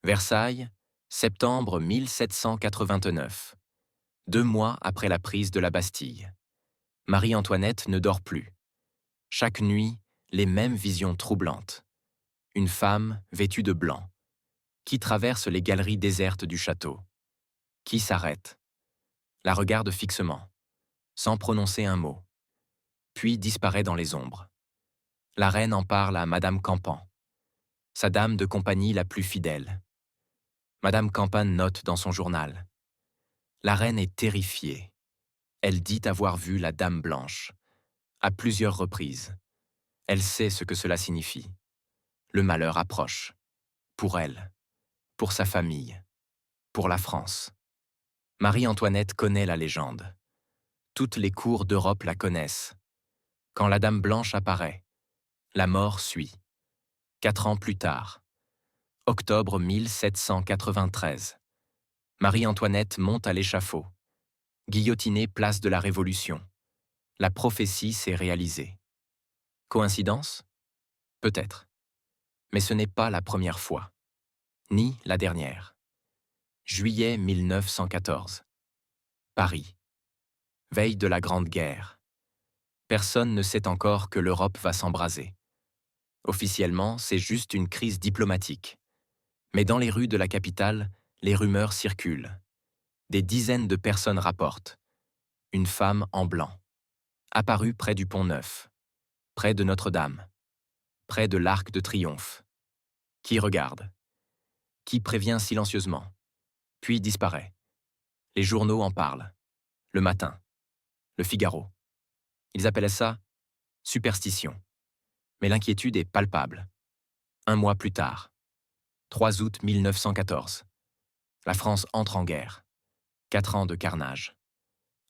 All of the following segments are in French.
Versailles, septembre 1789. 2 mois après la prise de la Bastille. Marie-Antoinette ne dort plus. Chaque nuit, les mêmes visions troublantes. Une femme vêtue de blanc, qui traverse les galeries désertes du château, qui s'arrête, la regarde fixement, sans prononcer un mot, puis disparaît dans les ombres. La reine en parle à Madame Campan, sa dame de compagnie la plus fidèle. Madame Campan note dans son journal. La reine est terrifiée. Elle dit avoir vu la Dame Blanche, à plusieurs reprises. Elle sait ce que cela signifie. Le malheur approche. Pour elle, pour sa famille, pour la France. Marie-Antoinette connaît la légende. Toutes les cours d'Europe la connaissent. Quand la Dame Blanche apparaît, la mort suit. 4 ans plus tard, octobre 1793, Marie-Antoinette monte à l'échafaud. Guillotinée place de la Révolution. La prophétie s'est réalisée. Coïncidence? Peut-être. Mais ce n'est pas la première fois, ni la dernière. Juillet 1914. Paris. Veille de la Grande Guerre. Personne ne sait encore que l'Europe va s'embraser. Officiellement, c'est juste une crise diplomatique. Mais dans les rues de la capitale, les rumeurs circulent. Des dizaines de personnes rapportent. Une femme en blanc, apparue près du Pont-Neuf, près de Notre-Dame, près de l'Arc de Triomphe. Qui regarde? Qui prévient silencieusement, puis disparaît. Les journaux en parlent. Le Matin, Le Figaro. Ils appelaient ça « superstition ». Mais l'inquiétude est palpable. 1 mois plus tard, 3 août 1914, la France entre en guerre. 4 ans de carnage.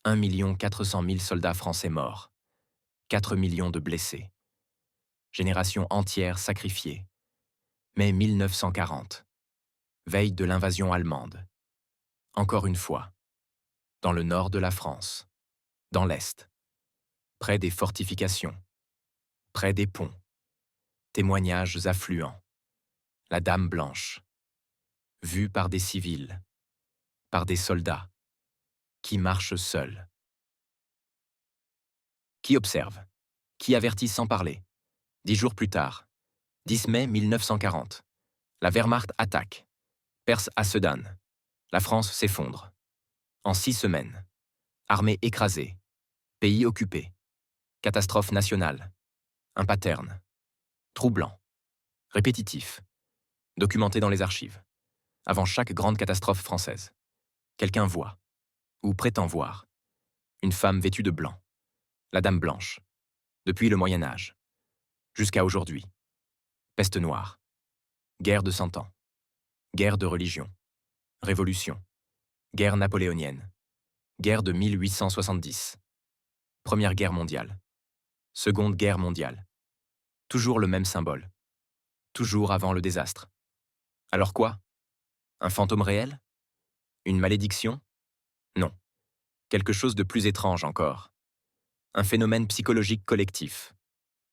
1 400 000 soldats français morts. 4 millions de blessés. Génération entière sacrifiée. Mai 1940. Veille de l'invasion allemande. Encore une fois. Dans le nord de la France. Dans l'Est. Près des fortifications. Près des ponts. Témoignages affluents. La Dame Blanche. Vue par des civils. Par des soldats. Qui marchent seuls. Qui observe. Qui avertit sans parler. 10 jours plus tard. 10 mai 1940. La Wehrmacht attaque. Perce à Sedan. La France s'effondre. En 6 semaines. Armée écrasée. Pays occupé. Catastrophe nationale. Un pattern. Troublant. Répétitif. Documenté dans les archives. Avant chaque grande catastrophe française. Quelqu'un voit, ou prétend voir, une femme vêtue de blanc. La Dame Blanche. Depuis le Moyen-Âge. Jusqu'à aujourd'hui. Peste noire. Guerre de 100 ans. Guerre de religion. Révolution. Guerre napoléonienne. Guerre de 1870. Première guerre mondiale. Seconde guerre mondiale. Toujours le même symbole. Toujours avant le désastre. Alors quoi? Un fantôme réel? Une malédiction? Non. Quelque chose de plus étrange encore. Un phénomène psychologique collectif.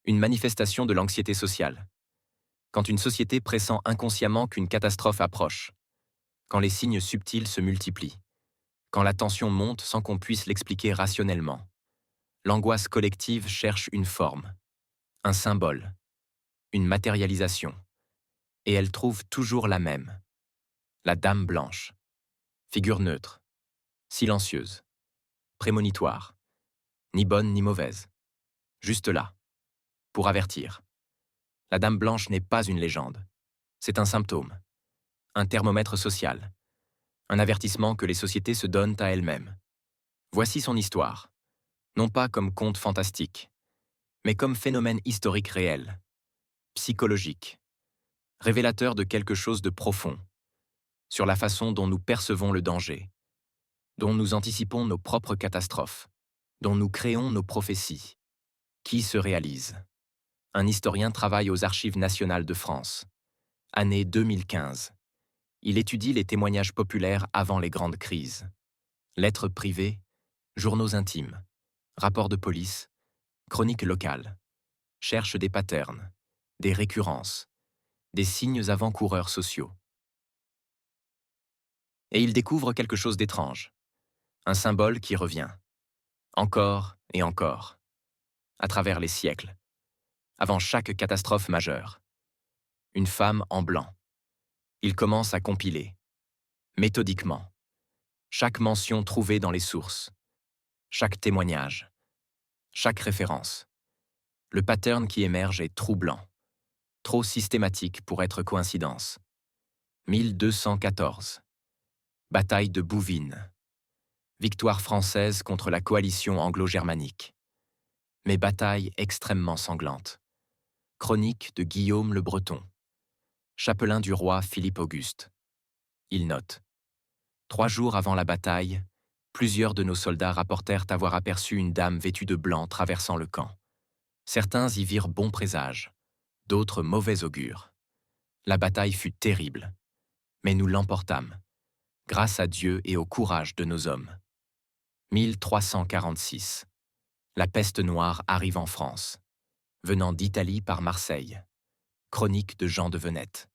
Une manifestation de l'anxiété sociale. Quand une société pressent inconsciemment qu'une catastrophe approche. Quand les signes subtils se multiplient. Quand la tension monte sans qu'on puisse l'expliquer rationnellement. L'angoisse collective cherche une forme, un symbole, une matérialisation. Et elle trouve toujours la même. La Dame Blanche. Figure neutre, silencieuse, prémonitoire, ni bonne ni mauvaise. Juste là, pour avertir. La Dame Blanche n'est pas une légende. C'est un symptôme, un thermomètre social, un avertissement que les sociétés se donnent à elles-mêmes. Voici son histoire, non pas comme conte fantastique, mais comme phénomène historique réel, psychologique, révélateur de quelque chose de profond, sur la façon dont nous percevons le danger, dont nous anticipons nos propres catastrophes, dont nous créons nos prophéties, qui se réalisent. Un historien travaille aux Archives nationales de France. Année 2015. Il étudie les témoignages populaires avant les grandes crises. Lettres privées, journaux intimes, rapports de police, chroniques locales. Cherche des patterns, des récurrences, des signes avant-coureurs sociaux. Et il découvre quelque chose d'étrange. Un symbole qui revient. Encore et encore. À travers les siècles. Avant chaque catastrophe majeure. Une femme en blanc. Il commence à compiler. Méthodiquement. Chaque mention trouvée dans les sources. Chaque témoignage. Chaque référence. Le pattern qui émerge est troublant. Trop systématique pour être coïncidence. 1214. Bataille de Bouvines. Victoire française contre la coalition anglo-germanique. Mais bataille extrêmement sanglante. Chronique de Guillaume le Breton. Chapelain du roi Philippe Auguste. Il note. 3 jours avant la bataille, plusieurs de nos soldats rapportèrent avoir aperçu une dame vêtue de blanc traversant le camp. Certains y virent bon présage, d'autres mauvais augure. La bataille fut terrible, mais nous l'emportâmes, grâce à Dieu et au courage de nos hommes. 1346. La peste noire arrive en France, venant d'Italie par Marseille. Chronique de Jean de Venette.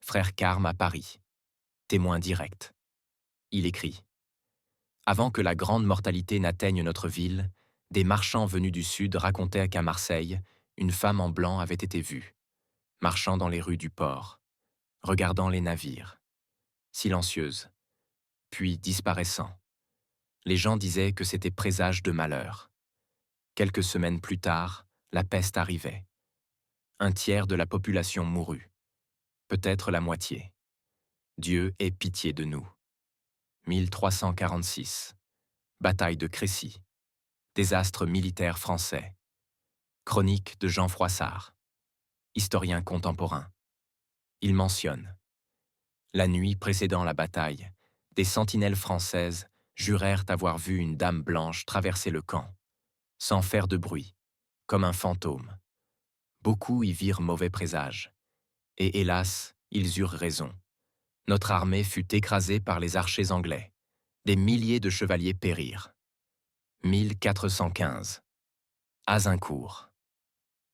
Frère Carme à Paris. Témoin direct. Il écrit. Avant que la grande mortalité n'atteigne notre ville, des marchands venus du sud racontaient qu'à Marseille, une femme en blanc avait été vue, marchant dans les rues du port, regardant les navires, silencieuse, puis disparaissant. Les gens disaient que c'était présage de malheur. Quelques semaines plus tard, la peste arrivait. 1/3 de la population mourut, peut-être la moitié. Dieu ait pitié de nous. 1346. Bataille de Crécy. Désastre militaire français. Chronique de Jean Froissart. Historien contemporain. Il mentionne. La nuit précédant la bataille, des sentinelles françaises jurèrent avoir vu une dame blanche traverser le camp, sans faire de bruit, comme un fantôme. Beaucoup y virent mauvais présage. Et hélas, ils eurent raison. Notre armée fut écrasée par les archers anglais. Des milliers de chevaliers périrent. 1415. Azincourt.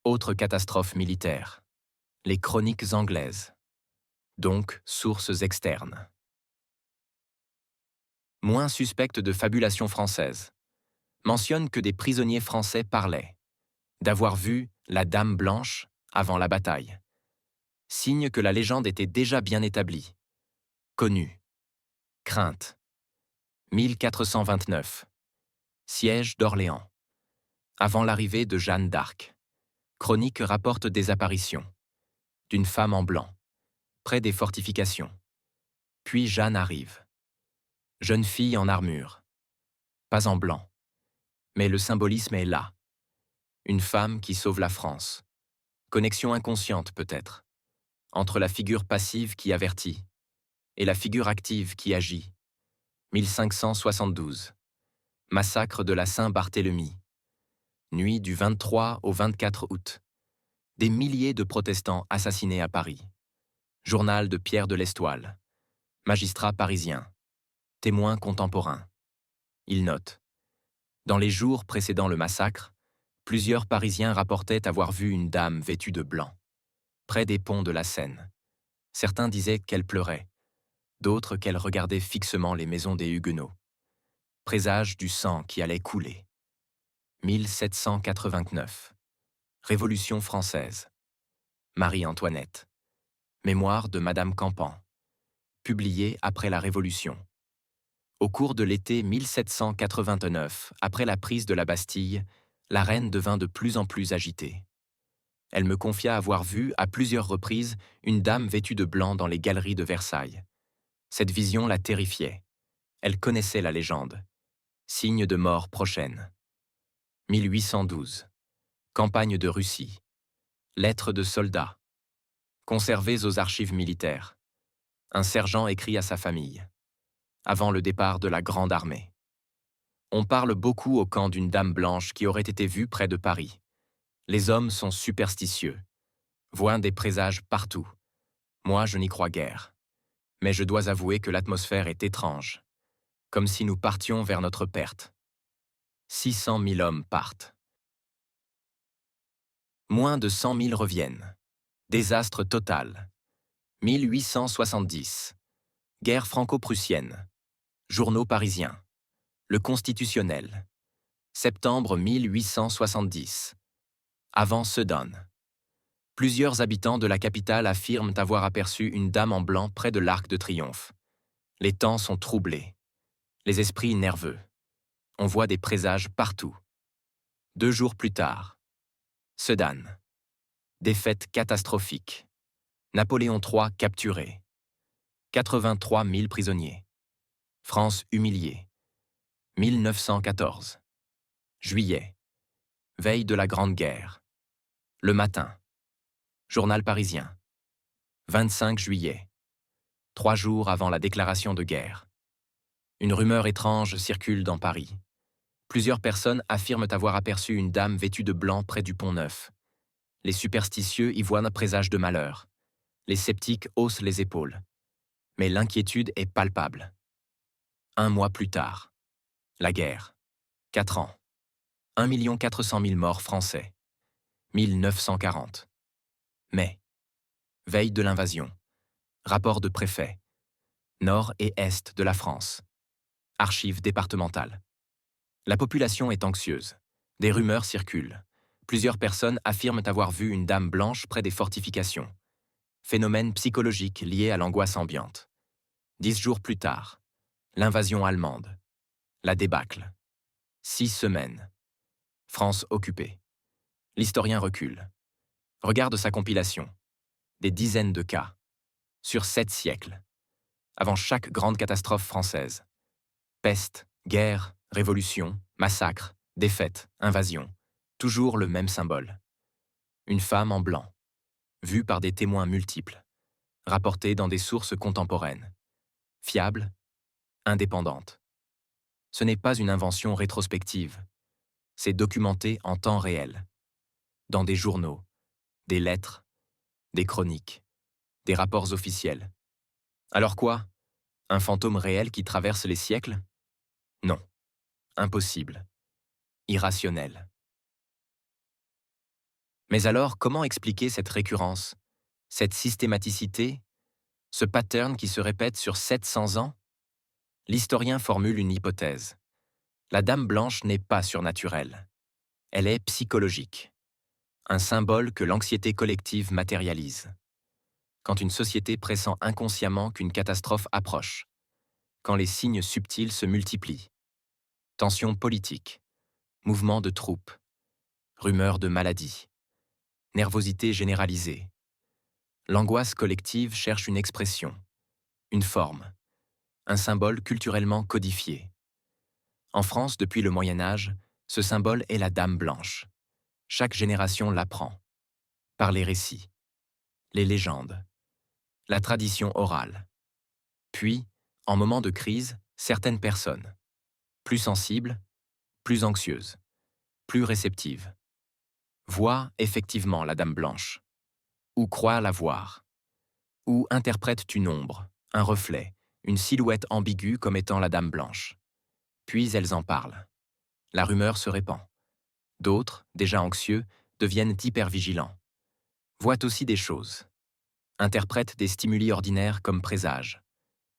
Autre catastrophe militaire. Les chroniques anglaises. Donc, sources externes. Moins suspecte de fabulation française. Mentionne que des prisonniers français parlaient. D'avoir vu la Dame Blanche avant la bataille. Signe que la légende était déjà bien établie. Connue. Crainte. 1429. Siège d'Orléans. Avant l'arrivée de Jeanne d'Arc. Chronique rapporte des apparitions. D'une femme en blanc, près des fortifications. Puis Jeanne arrive. Jeune fille en armure. Pas en blanc. Mais le symbolisme est là. Une femme qui sauve la France. Connexion inconsciente peut-être. Entre la figure passive qui avertit et la figure active qui agit. 1572. Massacre de la Saint-Barthélemy. Nuit du 23 au 24 août. Des milliers de protestants assassinés à Paris. Journal de Pierre de l'Estoile. Magistrat parisien. Témoin contemporain. Il note. Dans les jours précédant le massacre, plusieurs Parisiens rapportaient avoir vu une dame vêtue de blanc, près des ponts de la Seine. Certains disaient qu'elle pleurait, d'autres qu'elle regardait fixement les maisons des Huguenots. Présage du sang qui allait couler. 1789. Révolution française. Marie-Antoinette. Mémoire de Madame Campan. Publié après la Révolution. Au cours de l'été 1789, après la prise de la Bastille, la reine devint de plus en plus agitée. Elle me confia avoir vu, à plusieurs reprises, une dame vêtue de blanc dans les galeries de Versailles. Cette vision la terrifiait. Elle connaissait la légende. Signe de mort prochaine. 1812. Campagne de Russie. Lettres de soldats. Conservées aux archives militaires. Un sergent écrit à sa famille. Avant le départ de la Grande Armée. On parle beaucoup au camp d'une dame blanche qui aurait été vue près de Paris. Les hommes sont superstitieux, voient des présages partout. Moi, je n'y crois guère. Mais je dois avouer que l'atmosphère est étrange, comme si nous partions vers notre perte. 600 000 hommes partent. Moins de 100 000 reviennent. Désastre total. 1870. Guerre franco-prussienne. Journaux parisiens. Le Constitutionnel. Septembre 1870. Avant Sedan. Plusieurs habitants de la capitale affirment avoir aperçu une dame en blanc près de l'Arc de Triomphe. Les temps sont troublés. Les esprits nerveux. On voit des présages partout. 2 jours plus tard. Sedan. Défaite catastrophique. Napoléon III capturé. 83 000 prisonniers. France humiliée. 1914. Juillet. Veille de la Grande Guerre. Le matin. Journal parisien. 25 juillet. 3 jours avant la déclaration de guerre. Une rumeur étrange circule dans Paris. Plusieurs personnes affirment avoir aperçu une dame vêtue de blanc près du Pont-Neuf. Les superstitieux y voient un présage de malheur. Les sceptiques haussent les épaules. Mais l'inquiétude est palpable. 1 mois plus tard. La guerre. 4 ans. 1 400 000 morts français. 1940. Mai. Veille de l'invasion. Rapport de préfet. Nord et Est de la France. Archives départementales. La population est anxieuse. Des rumeurs circulent. Plusieurs personnes affirment avoir vu une dame blanche près des fortifications. Phénomène psychologique lié à l'angoisse ambiante. 10 jours plus tard. L'invasion allemande. La débâcle. 6 semaines. France occupée. L'historien recule. Regarde sa compilation. Des dizaines de cas. Sur 7 siècles. Avant chaque grande catastrophe française. Peste, guerre, révolution, massacre, défaite, invasion. Toujours le même symbole. Une femme en blanc. Vue par des témoins multiples. Rapportée dans des sources contemporaines. Fiable, indépendante. Ce n'est pas une invention rétrospective. C'est documenté en temps réel. Dans des journaux, des lettres, des chroniques, des rapports officiels. Alors quoi? Un fantôme réel qui traverse les siècles? Non. Impossible. Irrationnel. Mais alors, comment expliquer cette récurrence, cette systématicité, ce pattern qui se répète sur 700 ans? L'historien formule une hypothèse. La Dame Blanche n'est pas surnaturelle. Elle est psychologique. Un symbole que l'anxiété collective matérialise. Quand une société pressent inconsciemment qu'une catastrophe approche. Quand les signes subtils se multiplient. Tensions politiques, mouvements de troupes, rumeurs de maladies, nervosité généralisée. L'angoisse collective cherche une expression, une forme, un symbole culturellement codifié. En France, depuis le Moyen-Âge, ce symbole est la Dame Blanche. Chaque génération l'apprend. Par les récits, les légendes, la tradition orale. Puis, en moment de crise, certaines personnes, plus sensibles, plus anxieuses, plus réceptives, voient effectivement la Dame Blanche, ou croient la voir, ou interprètent une ombre, un reflet, une silhouette ambiguë comme étant la Dame Blanche. Puis elles en parlent. La rumeur se répand. D'autres, déjà anxieux, deviennent hypervigilants. Voient aussi des choses. Interprètent des stimuli ordinaires comme présages.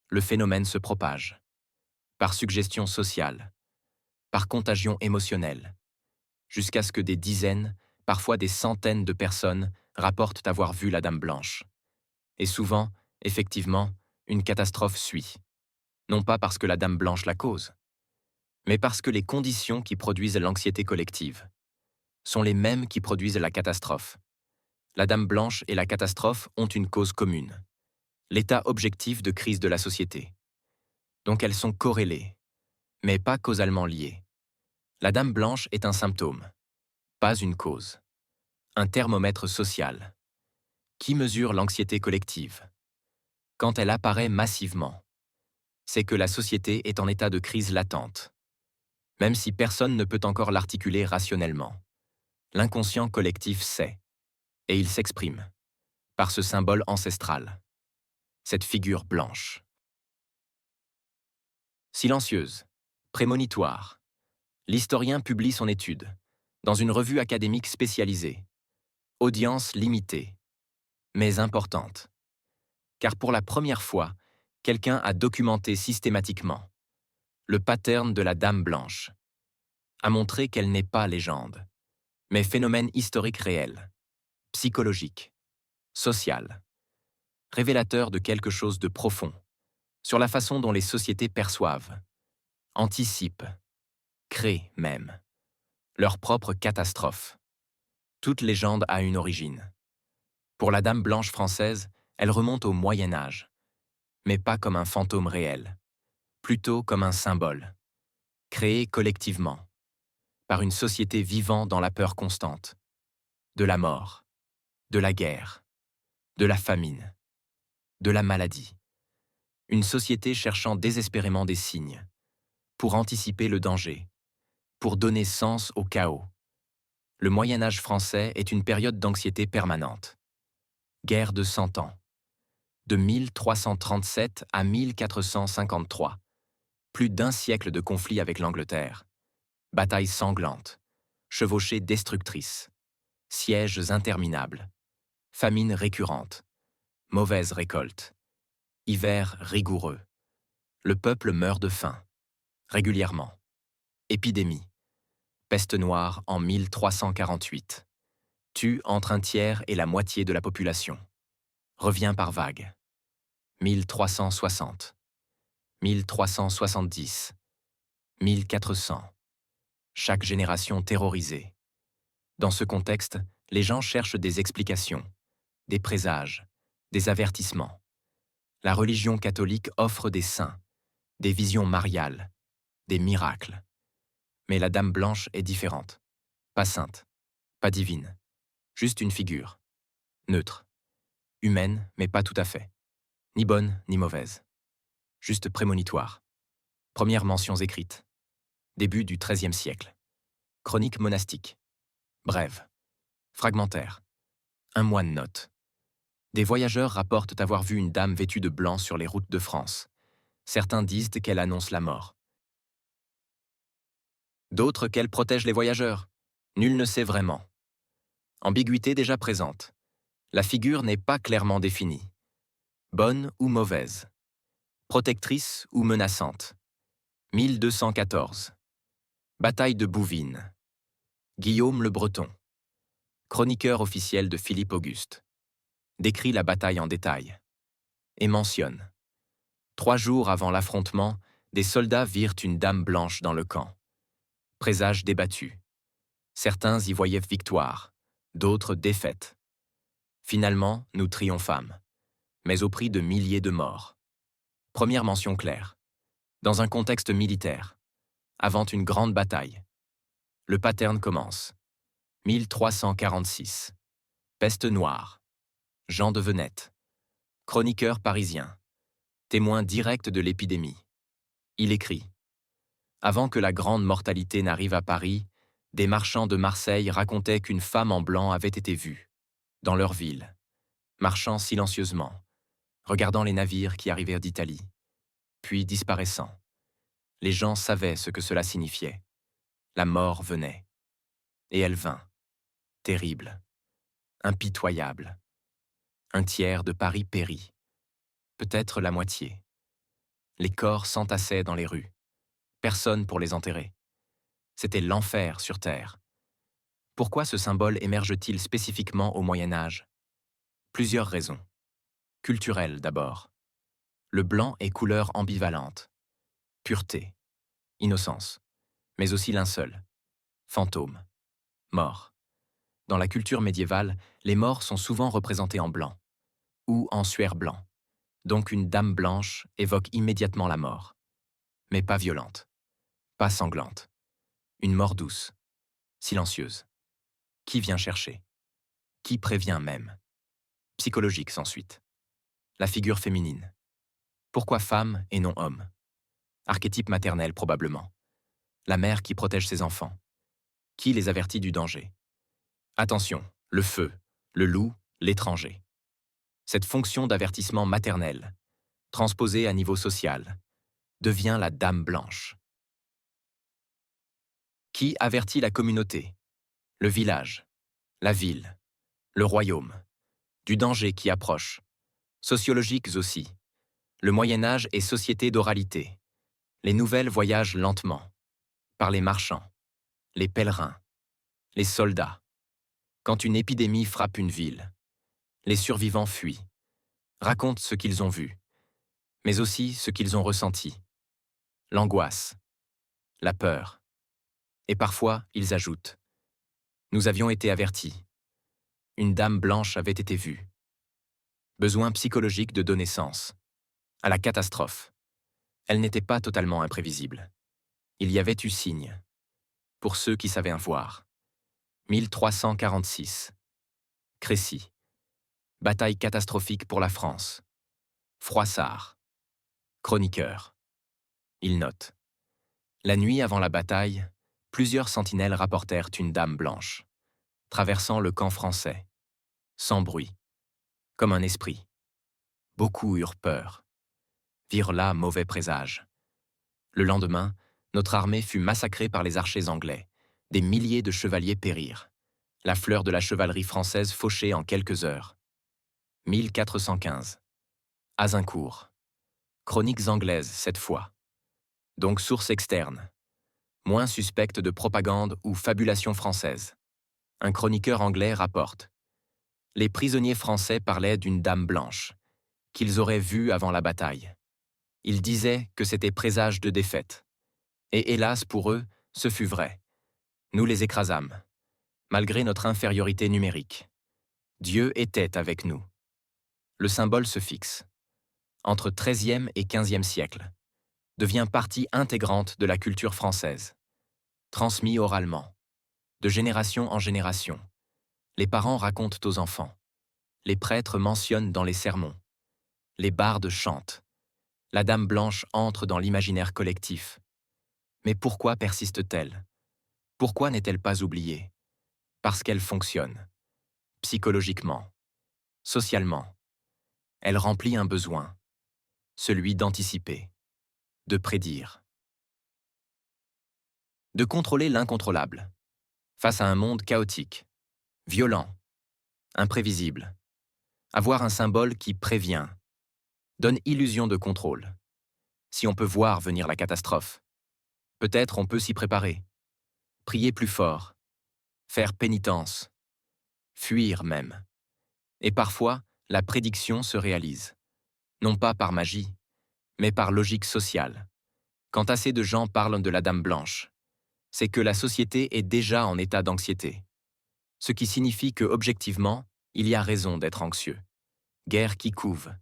Le phénomène se propage. Par suggestion sociale. Par contagion émotionnelle. Jusqu'à ce que des dizaines, parfois des centaines de personnes rapportent avoir vu la Dame Blanche. Et souvent, effectivement, une catastrophe suit. Non pas parce que la Dame Blanche la cause, mais parce que les conditions qui produisent l'anxiété collective sont les mêmes qui produisent la catastrophe. La Dame Blanche et la catastrophe ont une cause commune, l'état objectif de crise de la société. Donc elles sont corrélées, mais pas causalement liées. La Dame Blanche est un symptôme, pas une cause. Un thermomètre social. Qui mesure l'anxiété collective? Quand elle apparaît massivement, c'est que la société est en état de crise latente. Même si personne ne peut encore l'articuler rationnellement. L'inconscient collectif sait, et il s'exprime, par ce symbole ancestral, cette figure blanche. Silencieuse, prémonitoire, l'historien publie son étude, dans une revue académique spécialisée. Audience limitée, mais importante. Car pour la première fois, Quelqu'un a documenté systématiquement le pattern de la Dame Blanche, a montré qu'elle n'est pas légende, mais phénomène historique réel, psychologique, social, révélateur de quelque chose de profond, sur la façon dont les sociétés perçoivent, anticipent, créent même, leur propre catastrophe. Toute légende a une origine. Pour la Dame Blanche française, elle remonte au Moyen Âge, mais pas comme un fantôme réel, plutôt comme un symbole, créé collectivement, par une société vivant dans la peur constante, de la mort, de la guerre, de la famine, de la maladie. Une société cherchant désespérément des signes, pour anticiper le danger, pour donner sens au chaos. Le Moyen Âge français est une période d'anxiété permanente. Guerre de 100 ans, de 1337 à 1453. Plus d'un siècle de conflits avec l'Angleterre. Batailles sanglantes, chevauchées destructrices, sièges interminables, famines récurrentes, mauvaises récoltes, hivers rigoureux. Le peuple meurt de faim, régulièrement. Épidémie. Peste noire en 1348. Tue entre un tiers et la moitié de la population. Revient par vagues. 1360. 1370. 1400. Chaque génération terrorisée. Dans ce contexte, les gens cherchent des explications, des présages, des avertissements. La religion catholique offre des saints, des visions mariales, des miracles. Mais la Dame Blanche est différente. Pas sainte, pas divine. Juste une figure. Neutre. Humaine, mais pas tout à fait. Ni bonne, ni mauvaise. Juste prémonitoire. Premières mentions écrites. Début du XIIIe siècle. Chronique monastique. Brève. Fragmentaire. Un moine note. Des voyageurs rapportent avoir vu une dame vêtue de blanc sur les routes de France. Certains disent qu'elle annonce la mort. D'autres qu'elle protège les voyageurs. Nul ne sait vraiment. Ambiguïté déjà présente. La figure n'est pas clairement définie. Bonne ou mauvaise. Protectrice ou menaçante. 1214. Bataille de Bouvines. Guillaume le Breton, chroniqueur officiel de Philippe Auguste, décrit la bataille en détail et mentionne: 3 jours avant l'affrontement, des soldats virent une dame blanche dans le camp. Présage débattu. Certains y voyaient victoire, d'autres défaite. Finalement, nous triomphâmes, mais au prix de milliers de morts. Première mention claire. Dans un contexte militaire, avant une grande bataille. Le pattern commence. 1346. Peste noire. Jean de Venette. Chroniqueur parisien. Témoin direct de l'épidémie. Il écrit: Avant que la grande mortalité n'arrive à Paris, des marchands de Marseille racontaient qu'une femme en blanc avait été vue, dans leur ville, marchant silencieusement, regardant les navires qui arrivèrent d'Italie, puis disparaissant. Les gens savaient ce que cela signifiait. La mort venait. Et elle vint. Terrible. Impitoyable. Un tiers de Paris périt. Peut-être la moitié. Les corps s'entassaient dans les rues. Personne pour les enterrer. C'était l'enfer sur Terre. Pourquoi ce symbole émerge-t-il spécifiquement au Moyen Âge? Plusieurs raisons. Culturelles d'abord. Le blanc est couleur ambivalente. Pureté, innocence, mais aussi linceul, fantôme, mort. Dans la culture médiévale, les morts sont souvent représentés en blanc, ou en suaire blanc. Donc une dame blanche évoque immédiatement la mort. Mais pas violente, pas sanglante. Une mort douce, silencieuse. Qui vient chercher? Qui prévient même? Psychologique sans suite. La figure féminine. Pourquoi femme et non homme? Archétype maternel probablement. La mère qui protège ses enfants. Qui les avertit du danger? Attention, le feu, le loup, l'étranger. Cette fonction d'avertissement maternel, transposée à niveau social, devient la dame blanche. Qui avertit la communauté? Le village, la ville, le royaume, du danger qui approche, sociologiques aussi. Le Moyen-Âge est société d'oralité. Les nouvelles voyagent lentement, par les marchands, les pèlerins, les soldats. Quand une épidémie frappe une ville, les survivants fuient, racontent ce qu'ils ont vu, mais aussi ce qu'ils ont ressenti. L'angoisse, la peur. Et parfois, ils ajoutent « Nous avions été avertis. Une dame blanche avait été vue. » Besoin psychologique de donner sens à la catastrophe. Elle n'était pas totalement imprévisible. Il y avait eu signe, pour ceux qui savaient voir. 1346. Crécy. Bataille catastrophique pour la France. Froissart. Chroniqueur. Il note. La nuit avant la bataille, plusieurs sentinelles rapportèrent une dame blanche, traversant le camp français, sans bruit, comme un esprit. Beaucoup eurent peur, virent là mauvais présage. Le lendemain, notre armée fut massacrée par les archers anglais. Des milliers de chevaliers périrent. La fleur de la chevalerie française fauchée en quelques heures. 1415. Azincourt. Chroniques anglaises cette fois. Donc source externe. Moins suspecte de propagande ou fabulation française. Un chroniqueur anglais rapporte. Les prisonniers français parlaient d'une dame blanche, qu'ils auraient vue avant la bataille. Ils disaient que c'était présage de défaite. Et hélas pour eux, ce fut vrai. Nous les écrasâmes, malgré notre infériorité numérique. Dieu était avec nous. Le symbole se fixe. Entre XIIIe et XVe siècle, devient partie intégrante de la culture française. Transmis oralement, de génération en génération. Les parents racontent aux enfants. Les prêtres mentionnent dans les sermons. Les bardes chantent. La dame blanche entre dans l'imaginaire collectif. Mais pourquoi persiste-t-elle? Pourquoi n'est-elle pas oubliée? Parce qu'elle fonctionne. Psychologiquement. Socialement. Elle remplit un besoin. Celui d'anticiper. De prédire. De contrôler l'incontrôlable. Face à un monde chaotique. Violent. Imprévisible. Avoir un symbole qui prévient. Donne illusion de contrôle. Si on peut voir venir la catastrophe, peut-être on peut s'y préparer. Prier plus fort. Faire pénitence. Fuir même. Et parfois, la prédiction se réalise. Non pas par magie, mais par logique sociale. Quand assez de gens parlent de la Dame Blanche, c'est que la société est déjà en état d'anxiété. Ce qui signifie que, objectivement, il y a raison d'être anxieux. Guerre qui couve,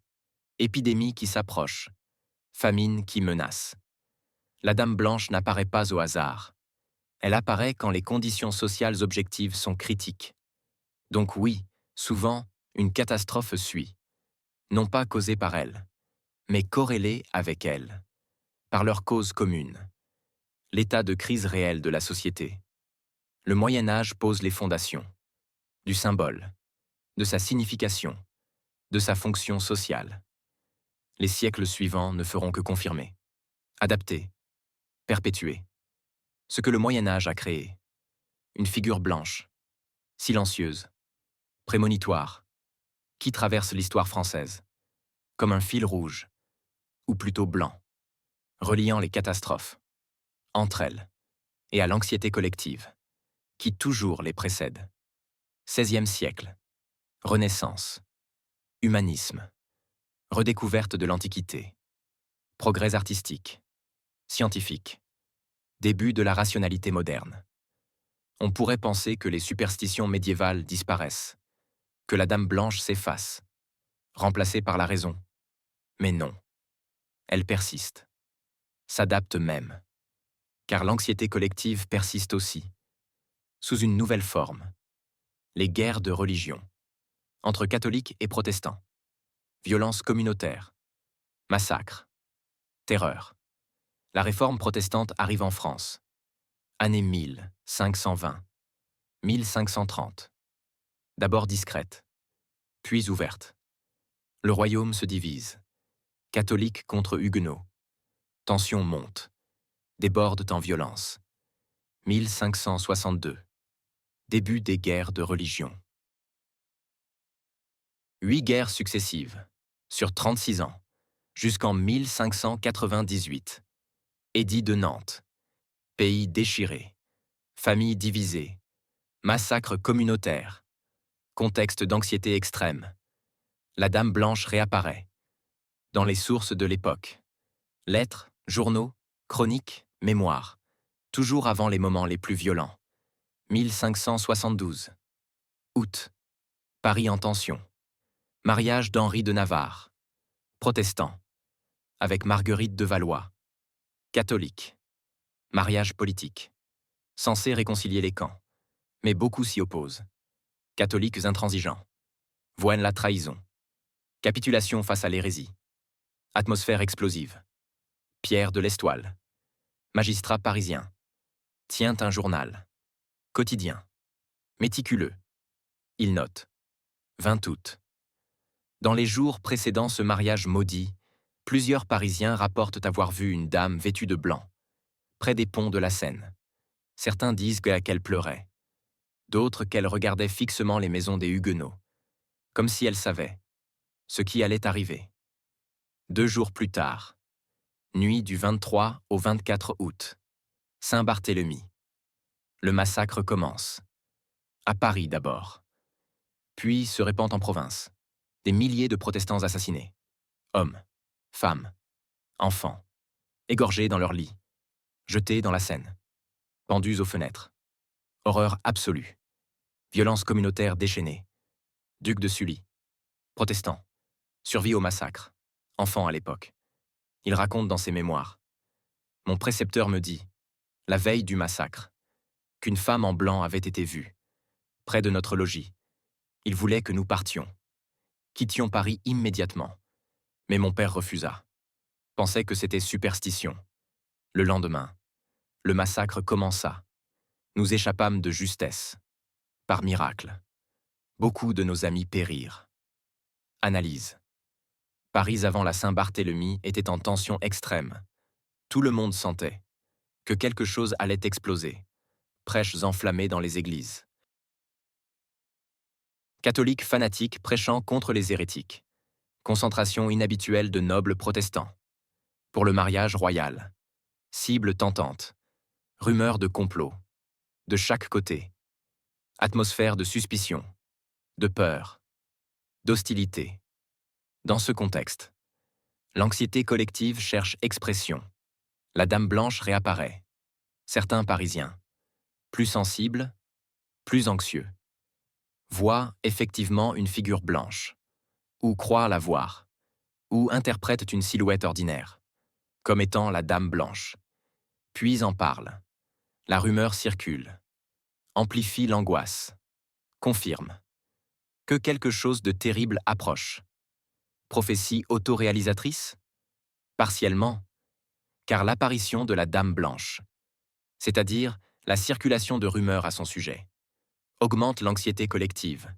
épidémie qui s'approche, famine qui menace. La Dame Blanche n'apparaît pas au hasard. Elle apparaît quand les conditions sociales objectives sont critiques. Donc oui, souvent, une catastrophe suit. Non pas causée par elle, mais corrélée avec elle, par leur cause commune. L'état de crise réel de la société. Le Moyen-Âge pose les fondations. Du symbole, de sa signification, de sa fonction sociale. Les siècles suivants ne feront que confirmer, adapter, perpétuer. Ce que le Moyen-Âge a créé. Une figure blanche, silencieuse, prémonitoire, qui traverse l'histoire française, comme un fil rouge, ou plutôt blanc, reliant les catastrophes, entre elles, et à l'anxiété collective, qui toujours les précède. XVIe siècle, Renaissance, humanisme, redécouverte de l'Antiquité, progrès artistique, scientifique, début de la rationalité moderne. On pourrait penser que les superstitions médiévales disparaissent, que la Dame Blanche s'efface, remplacée par la raison. Mais non, elle persiste, s'adapte même, car l'anxiété collective persiste aussi, sous une nouvelle forme, les guerres de religion, entre catholiques et protestants, violences communautaires, massacres, terreur. La réforme protestante arrive en France, année 1520, 1530. D'abord discrète, puis ouverte. Le royaume se divise, catholiques contre huguenots. Tensions montent, débordent en violence. 1562. Début des guerres de religion. 8 guerres successives, sur 36 ans, jusqu'en 1598. Édit de Nantes. Pays déchiré. Famille divisée. Massacre communautaire. Contexte d'anxiété extrême. La Dame Blanche réapparaît. Dans les sources de l'époque. Lettres, journaux, chroniques, mémoires. Toujours avant les moments les plus violents. 1572. Août. Paris en tension. Mariage d'Henri de Navarre. Protestant. Avec Marguerite de Valois. Catholique. Mariage politique. Censé réconcilier les camps. Mais beaucoup s'y opposent. Catholiques intransigeants. Voient la trahison. Capitulation face à l'hérésie. Atmosphère explosive. Pierre de l'Estoile. Magistrat parisien. Tient un journal. Quotidien. Méticuleux. Il note. 20 août. Dans les jours précédant ce mariage maudit, plusieurs Parisiens rapportent avoir vu une dame vêtue de blanc, près des ponts de la Seine. Certains disent qu'elle pleurait. D'autres qu'elle regardait fixement les maisons des Huguenots, comme si elle savait ce qui allait arriver. 2 jours plus tard, nuit du 23 au 24 août, Saint-Barthélemy. Le massacre commence. À Paris d'abord. Puis se répand en province. Des milliers de protestants assassinés. Hommes, femmes, enfants, égorgés dans leur lit, jetés dans la Seine, pendus aux fenêtres. Horreur absolue. Violence communautaire déchaînée. Duc de Sully. Protestant. Survit au massacre. Enfant à l'époque. Il raconte dans ses mémoires. Mon précepteur me dit, la veille du massacre, qu'une femme en blanc avait été vue, près de notre logis. Il voulait que nous partions. Quittions Paris immédiatement. Mais mon père refusa. Pensait que c'était superstition. Le lendemain, le massacre commença. Nous échappâmes de justesse. Par miracle. Beaucoup de nos amis périrent. Analyse. Paris avant la Saint-Barthélemy était en tension extrême. Tout le monde sentait que quelque chose allait exploser. Prêches enflammés dans les églises. Catholiques fanatiques prêchant contre les hérétiques. Concentration inhabituelle de nobles protestants. Pour le mariage royal. Cible tentante. Rumeurs de complot. De chaque côté. Atmosphère de suspicion. De peur. D'hostilité. Dans ce contexte, l'anxiété collective cherche expression. La Dame Blanche réapparaît. Certains Parisiens, plus sensibles, plus anxieux, voient effectivement une figure blanche, ou croient la voir, ou interprètent une silhouette ordinaire, comme étant la Dame Blanche. Puis en parlent. La rumeur circule, amplifie l'angoisse, confirme que quelque chose de terrible approche. Prophétie autoréalisatrice? Partiellement, car l'apparition de la Dame Blanche, c'est-à-dire la circulation de rumeurs à son sujet, augmente l'anxiété collective,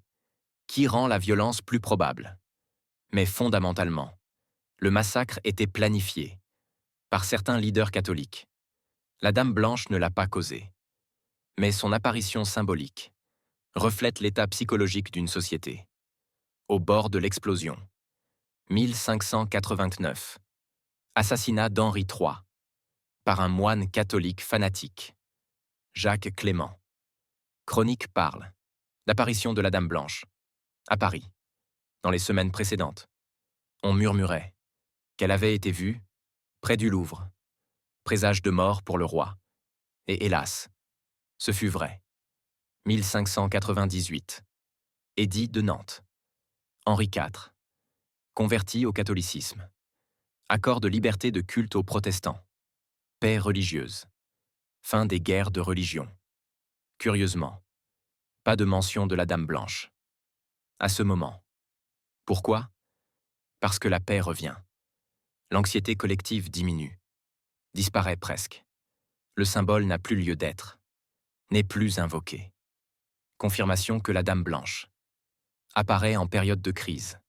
qui rend la violence plus probable. Mais fondamentalement, le massacre était planifié par certains leaders catholiques. La Dame Blanche ne l'a pas causé, mais son apparition symbolique reflète l'état psychologique d'une société. Au bord de l'explosion. 1589. Assassinat d'Henri III par un moine catholique fanatique. Jacques Clément. Chronique parle d'apparition de la Dame Blanche à Paris, dans les semaines précédentes. On murmurait qu'elle avait été vue près du Louvre, présage de mort pour le roi. Et hélas, ce fut vrai. 1598. Édit de Nantes. Henri IV. Converti au catholicisme. Accord de liberté de culte aux protestants. Paix religieuse. Fin des guerres de religion. Curieusement, pas de mention de la Dame Blanche. À ce moment. Pourquoi? Parce que la paix revient. L'anxiété collective diminue. Disparaît presque. Le symbole n'a plus lieu d'être. N'est plus invoqué. Confirmation que la Dame Blanche apparaît en période de crise.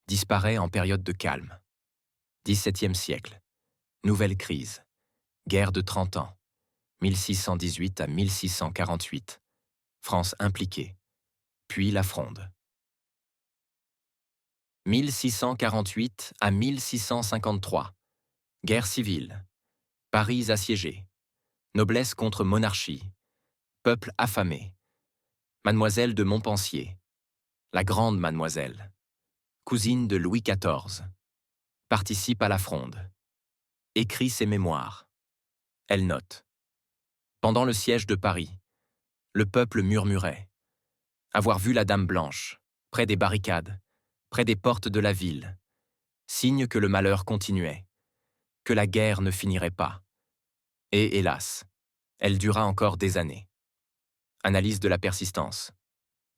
Disparaît en période de calme. XVIIe siècle. Nouvelle crise. Guerre de 30 ans. 1618 à 1648. France impliquée. Puis la Fronde. 1648 à 1653. Guerre civile. Paris assiégé. Noblesse contre monarchie. Peuple affamé. Mademoiselle de Montpensier. La grande mademoiselle. Cousine de Louis XIV. Participe à la Fronde. Écrit ses mémoires. Elle note. Pendant le siège de Paris, le peuple murmurait. Avoir vu la Dame Blanche, près des barricades, près des portes de la ville, signe que le malheur continuait, que la guerre ne finirait pas. Et hélas, elle dura encore des années. Analyse de la persistance.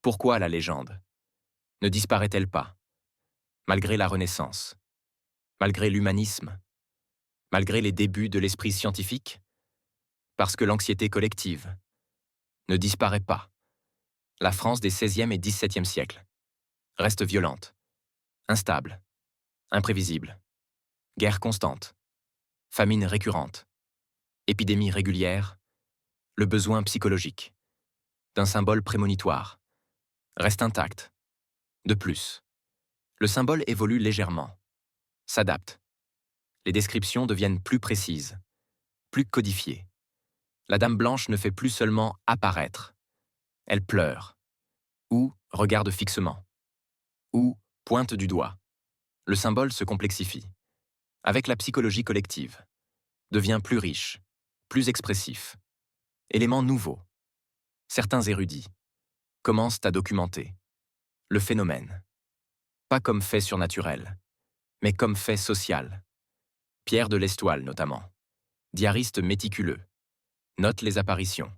Pourquoi la légende? Ne disparaît-elle pas? Malgré la Renaissance, malgré l'humanisme, malgré les débuts de l'esprit scientifique? Parce que l'anxiété collective ne disparaît pas. La France des XVIe et XVIIe siècles reste violente, instable, imprévisible. Guerre constante, famine récurrente, épidémie régulière, le besoin psychologique d'un symbole prémonitoire reste intact. De plus, le symbole évolue légèrement, s'adapte. Les descriptions deviennent plus précises, plus codifiées. La Dame Blanche ne fait plus seulement apparaître. Elle pleure, ou regarde fixement, ou pointe du doigt. Le symbole se complexifie. Avec la psychologie collective, devient plus riche, plus expressif. Élément nouveau. Certains érudits commencent à documenter le phénomène, pas comme fait surnaturel, mais comme fait social. Pierre de l'Estoile notamment, diariste méticuleux, note les apparitions,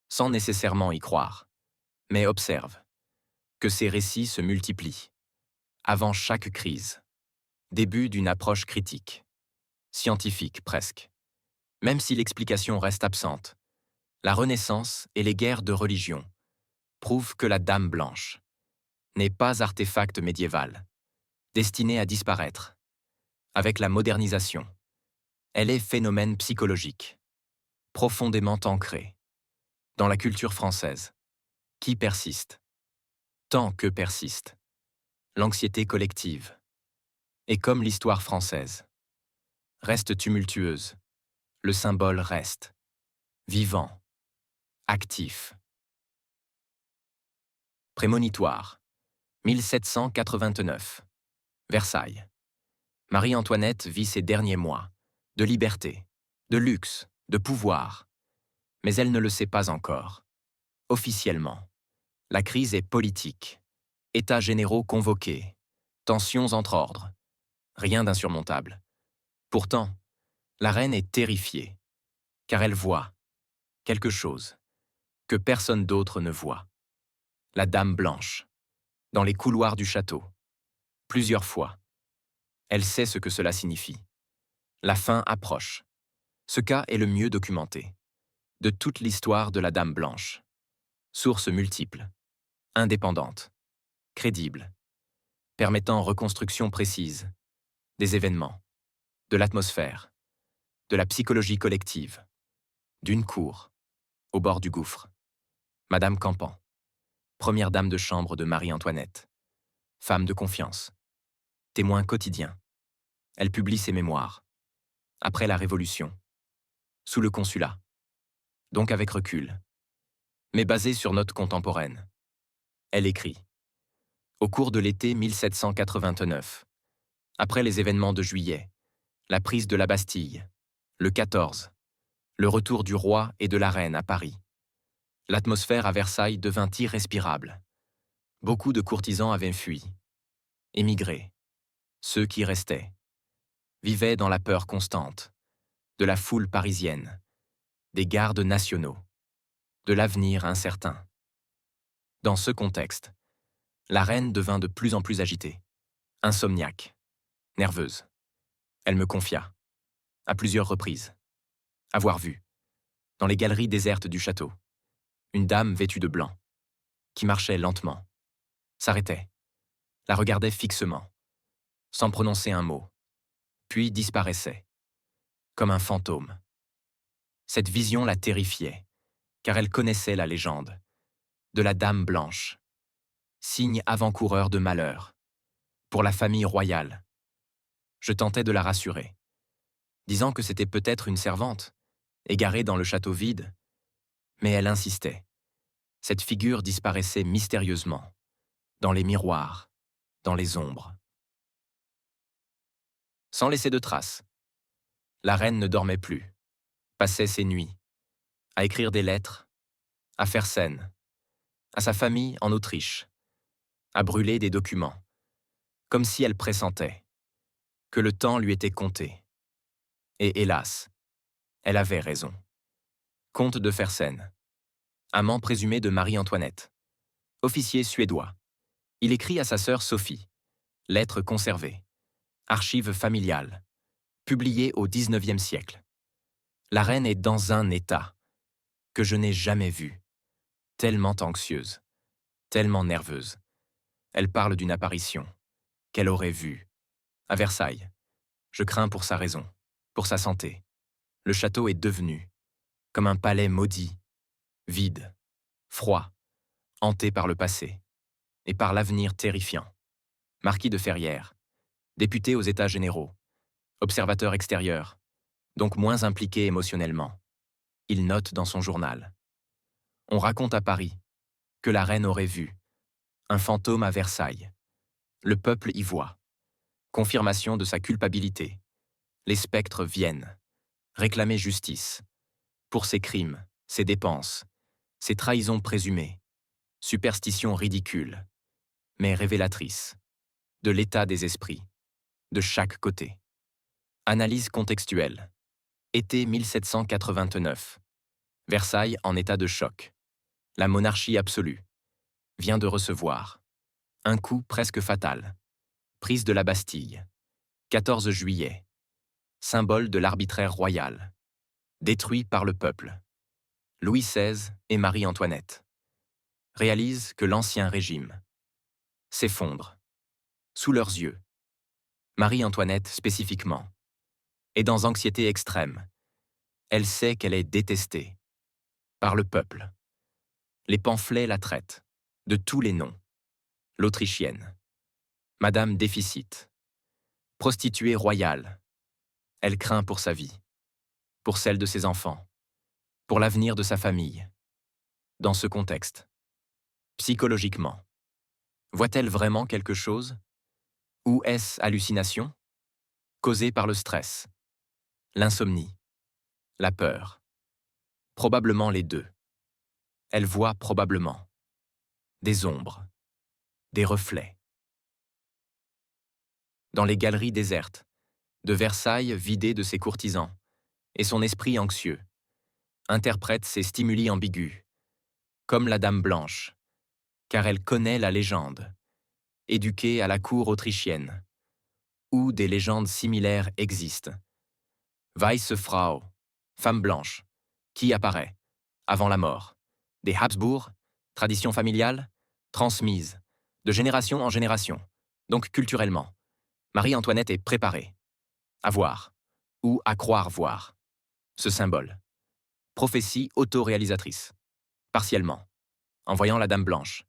sans nécessairement y croire, mais observe que ces récits se multiplient, avant chaque crise, début d'une approche critique, scientifique presque. Même si l'explication reste absente, la Renaissance et les guerres de religion prouvent que la Dame Blanche n'est pas artefact médiéval, destiné à disparaître. Avec la modernisation, elle est phénomène psychologique, profondément ancré dans la culture française, qui persiste, tant que persiste, l'anxiété collective, et comme l'histoire française, reste tumultueuse, le symbole reste vivant, actif. Prémonitoire, 1789. Versailles. Marie-Antoinette vit ses derniers mois, de liberté, de luxe, de pouvoir. Mais elle ne le sait pas encore. Officiellement, la crise est politique. États généraux convoqués, tensions entre ordres. Rien d'insurmontable. Pourtant, la reine est terrifiée, car elle voit quelque chose que personne d'autre ne voit. La Dame Blanche, dans les couloirs du château. Plusieurs fois. Elle sait ce que cela signifie. La fin approche. Ce cas est le mieux documenté de toute l'histoire de la Dame Blanche. Sources multiples, indépendantes, crédibles, permettant reconstruction précise des événements, de l'atmosphère, de la psychologie collective, d'une cour, au bord du gouffre. Madame Campan, première dame de chambre de Marie-Antoinette, femme de confiance, témoin quotidien. Elle publie ses mémoires, après la Révolution, sous le Consulat, donc avec recul, mais basée sur notes contemporaines. Elle écrit « Au cours de l'été 1789, après les événements de juillet, la prise de la Bastille, le 14, le retour du roi et de la reine à Paris, l'atmosphère à Versailles devint irrespirable. Beaucoup de courtisans avaient fui, émigré. Ceux qui restaient vivaient dans la peur constante de la foule parisienne, des gardes nationaux, de l'avenir incertain. Dans ce contexte, la reine devint de plus en plus agitée, insomniaque, nerveuse. Elle me confia, à plusieurs reprises, avoir vu, dans les galeries désertes du château, une dame vêtue de blanc, qui marchait lentement, s'arrêtait, la regardait fixement, sans prononcer un mot, puis disparaissait, comme un fantôme. Cette vision la terrifiait, car elle connaissait la légende de la Dame Blanche, signe avant-coureur de malheur, pour la famille royale. Je tentais de la rassurer, disant que c'était peut-être une servante, égarée dans le château vide, mais elle insistait. Cette figure disparaissait mystérieusement, dans les miroirs, dans les ombres. Sans laisser de traces, la reine ne dormait plus, passait ses nuits, à écrire des lettres, à faire scène, à sa famille en Autriche, à brûler des documents, comme si elle pressentait que le temps lui était compté. Et hélas, elle avait raison. Comte de Fersen, amant présumé de Marie-Antoinette, officier suédois. Il écrit à sa sœur Sophie, lettre conservée, archive familiale, publiée au XIXe siècle. La reine est dans un état que je n'ai jamais vu, tellement anxieuse, tellement nerveuse. Elle parle d'une apparition qu'elle aurait vue à Versailles. Je crains pour sa raison, pour sa santé. Le château est devenu comme un palais maudit, vide, froid, hanté par le passé et par l'avenir terrifiant. Marquis de Ferrières, député aux États généraux, observateur extérieur, donc moins impliqué émotionnellement. Il note dans son journal. On raconte à Paris que la reine aurait vu un fantôme à Versailles. Le peuple y voit. Confirmation de sa culpabilité. Les spectres viennent réclamer justice pour ses crimes, ses dépenses, ses trahisons présumées, superstitions ridicules, mais révélatrices, de l'état des esprits, de chaque côté. Analyse contextuelle. Été 1789. Versailles en état de choc. La monarchie absolue vient de recevoir un coup presque fatal. Prise de la Bastille. 14 juillet. Symbole de l'arbitraire royal. Détruit par le peuple. Louis XVI et Marie-Antoinette réalisent que l'ancien régime s'effondre sous leurs yeux. Marie-Antoinette spécifiquement est dans anxiété extrême. Elle sait qu'elle est détestée par le peuple. Les pamphlets la traitent de tous les noms. L'Autrichienne, Madame Déficit, prostituée royale. Elle craint pour sa vie, pour celle de ses enfants, pour l'avenir de sa famille. Dans ce contexte, psychologiquement, voit-elle vraiment quelque chose? Ou est-ce hallucination? Causée par le stress, l'insomnie, la peur. Probablement les deux. Elle voit probablement des ombres, des reflets. Dans les galeries désertes, de Versailles vidées de ses courtisans, et son esprit anxieux interprète ces stimuli ambigus, comme la Dame Blanche, car elle connaît la légende, éduquée à la cour autrichienne, où des légendes similaires existent. Weiße Frau, femme blanche, qui apparaît, avant la mort, des Habsbourg, tradition familiale, transmise, de génération en génération, donc culturellement. Marie-Antoinette est préparée à voir, ou à croire voir, ce symbole. Prophétie autoréalisatrice. Partiellement. En voyant la Dame Blanche,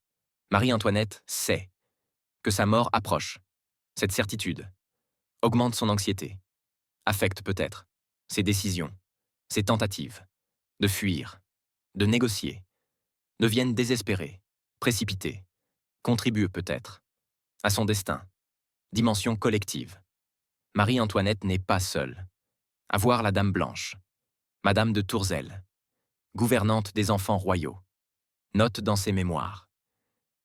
Marie-Antoinette sait que sa mort approche. Cette certitude augmente son anxiété, affecte peut-être ses décisions, ses tentatives de fuir, de négocier, deviennent désespérées, précipitées, contribuent peut-être à son destin. Dimension collective. Marie-Antoinette n'est pas seule. À voir la Dame Blanche, Madame de Tourzel, gouvernante des enfants royaux, note dans ses mémoires.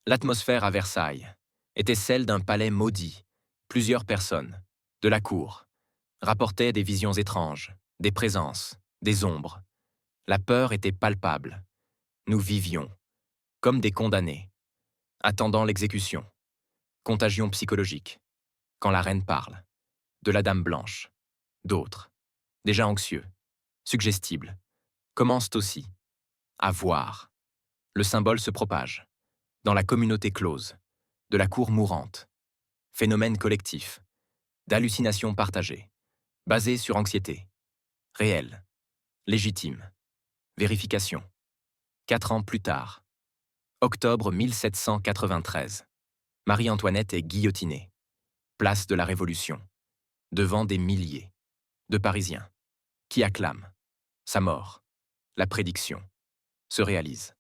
L'atmosphère à Versailles était celle d'un palais maudit. Plusieurs personnes, de la cour, rapportaient des visions étranges, des présences, des ombres. La peur était palpable. Nous vivions, comme des condamnés, attendant l'exécution. Contagion psychologique. Quand la reine parle, de la Dame Blanche, d'autres, déjà anxieux, suggestibles, commencent aussi à voir. Le symbole se propage, dans la communauté close, de la cour mourante. Phénomène collectif, d'hallucination partagée, basé sur anxiété, réelle, légitime, vérification. 4 ans plus tard, octobre 1793, Marie-Antoinette est guillotinée. place de la Révolution, devant des milliers de Parisiens qui acclament sa mort. La prédiction se réalise.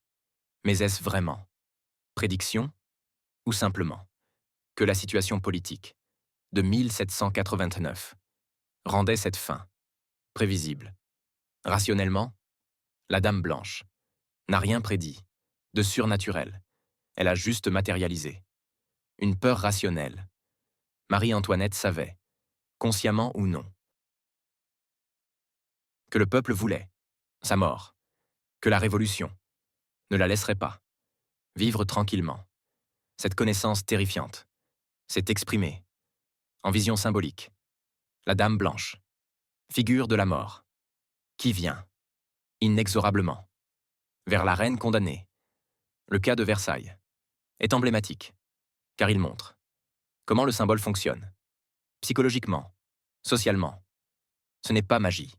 Mais est-ce vraiment prédiction ou simplement que la situation politique de 1789 rendait cette fin prévisible? Rationnellement, la Dame Blanche n'a rien prédit de surnaturel. Elle a juste matérialisé une peur rationnelle. Marie-Antoinette savait, consciemment ou non, que le peuple voulait sa mort, que la Révolution ne la laisserait pas vivre tranquillement. Cette connaissance terrifiante s'est exprimée en vision symbolique. La Dame Blanche, figure de la mort, qui vient, inexorablement, vers la reine condamnée. Le cas de Versailles est emblématique, car il montre comment le symbole fonctionne, psychologiquement, socialement. Ce n'est pas magie,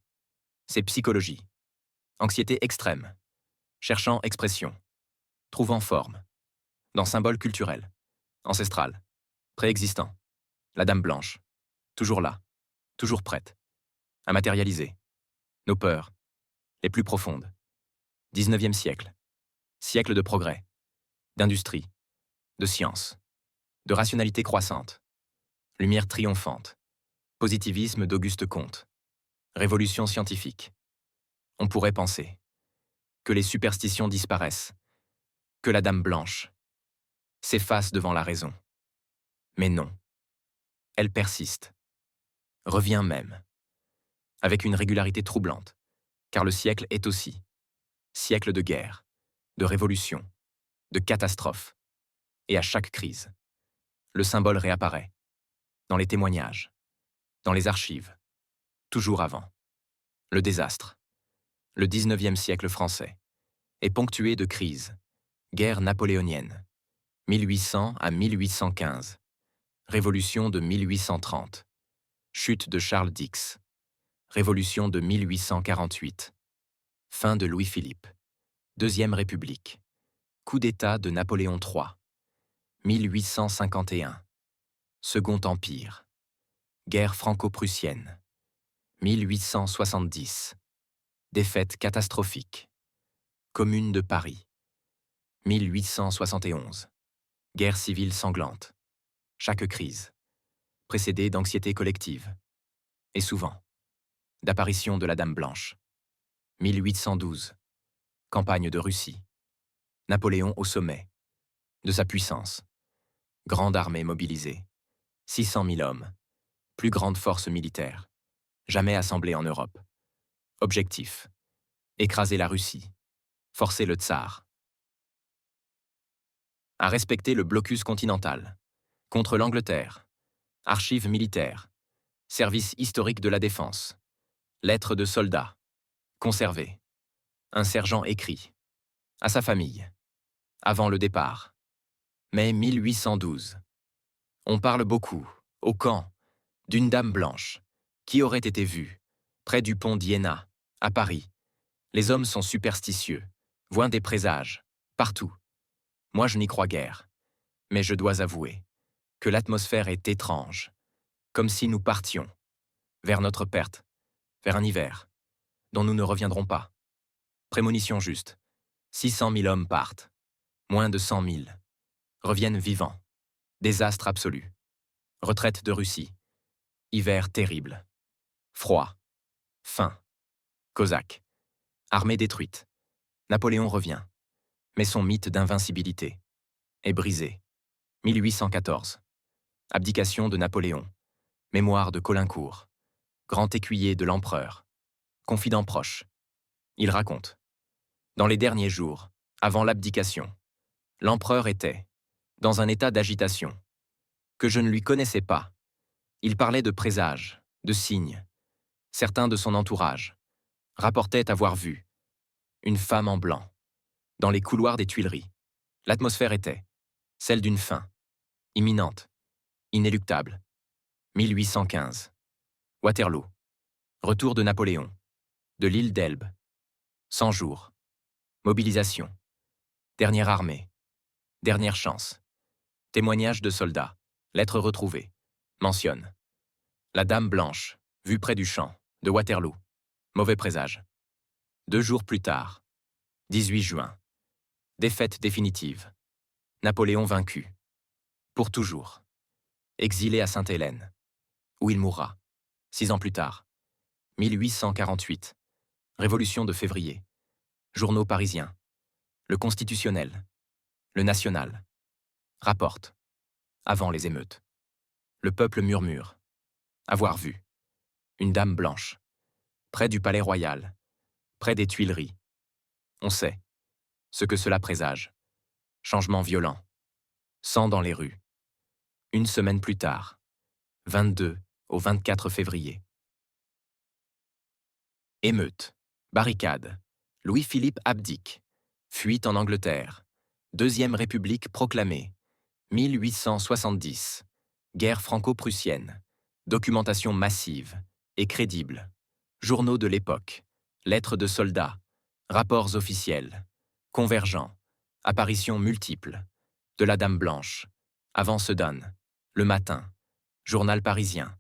c'est psychologie. Anxiété extrême, cherchant expression, trouvant forme, dans symbole culturel, ancestral, préexistant. La Dame Blanche, toujours là, toujours prête à matérialiser nos peurs les plus profondes. 19e siècle, siècle de progrès, d'industrie, de science, de rationalité croissante, lumière triomphante, positivisme d'Auguste Comte, révolution scientifique. On pourrait penser que les superstitions disparaissent, que la Dame Blanche s'efface devant la raison. Mais non, elle persiste, revient même, avec une régularité troublante, car le siècle est aussi siècle de guerre, de révolution, de catastrophe. Et à chaque crise, le symbole réapparaît, dans les témoignages, dans les archives, toujours avant. Le désastre. Le 19e siècle français est ponctué de crises. Guerre napoléonienne, 1800 à 1815. Révolution de 1830. Chute de Charles Dix. Révolution de 1848. Fin de Louis-Philippe. Deuxième République. Coup d'État de Napoléon III. 1851. Second Empire. Guerre franco-prussienne. 1870. Défaite catastrophique. Commune de Paris. 1871. Guerre civile sanglante. Chaque crise, précédée d'anxiété collective. Et souvent, d'apparition de la Dame Blanche. 1812. Campagne de Russie. Napoléon au sommet de sa puissance. Grande armée mobilisée. 600 000 hommes. Plus grande force militaire. Jamais assemblée en Europe. Objectif. Écraser la Russie. Forcer le tsar à respecter le blocus continental. Contre l'Angleterre. Archives militaires. Service historique de la défense. Lettres de soldats. Conservées. Un sergent écrit. À sa famille. Avant le départ. Mai 1812. On parle beaucoup, au camp, d'une Dame Blanche, qui aurait été vue, près du pont d'Iéna, à Paris. Les hommes sont superstitieux, voient des présages, partout. Moi je n'y crois guère. Mais je dois avouer que l'atmosphère est étrange, comme si nous partions vers notre perte, vers un hiver, dont nous ne reviendrons pas. Prémonition juste. 600 000 hommes partent. Moins de 100 000 reviennent vivants. Désastre absolu. Retraite de Russie. Hiver terrible. Froid. Faim. Cosaque. Armée détruite. Napoléon revient. Mais son mythe d'invincibilité est brisé. 1814. Abdication de Napoléon. Mémoire de Caulaincourt. Grand écuyer de l'empereur. Confident proche. Il raconte. Dans les derniers jours, avant l'abdication, l'empereur était dans un état d'agitation que je ne lui connaissais pas. Il parlait de présages, de signes. Certains de son entourage rapportaient avoir vu une femme en blanc dans les couloirs des Tuileries. L'atmosphère était celle d'une fin, imminente, inéluctable. 1815. Waterloo. Retour de Napoléon. De l'île d'Elbe. 100 jours. Mobilisation. Dernière armée. Dernière chance. Témoignages de soldats. Lettres retrouvées. mentionne la Dame Blanche, vue près du champ, de Waterloo. Mauvais présage. 2 jours plus tard, 18 juin. Défaite définitive. Napoléon vaincu. Pour toujours. Exilé à Sainte-Hélène, où il mourra. 6 ans plus tard. 1848. Révolution de février. Journaux parisiens. Le Constitutionnel. Le National. Rapporte. Avant les émeutes. Le peuple murmure. Avoir vu. Une dame blanche. Près du Palais Royal. Près des Tuileries. On sait. Ce que cela présage. Changement violent. Sang dans les rues. Une semaine plus tard. 22 au 24 février. Émeute. Barricade. Louis-Philippe abdique. Fuite en Angleterre. Deuxième République proclamée. 1870. Guerre franco-prussienne. Documentation massive et crédible. Journaux de l'époque. Lettres de soldats. Rapports officiels. Convergents. Apparitions multiples. De la Dame Blanche. Avant Sedan. Le Matin. Journal parisien.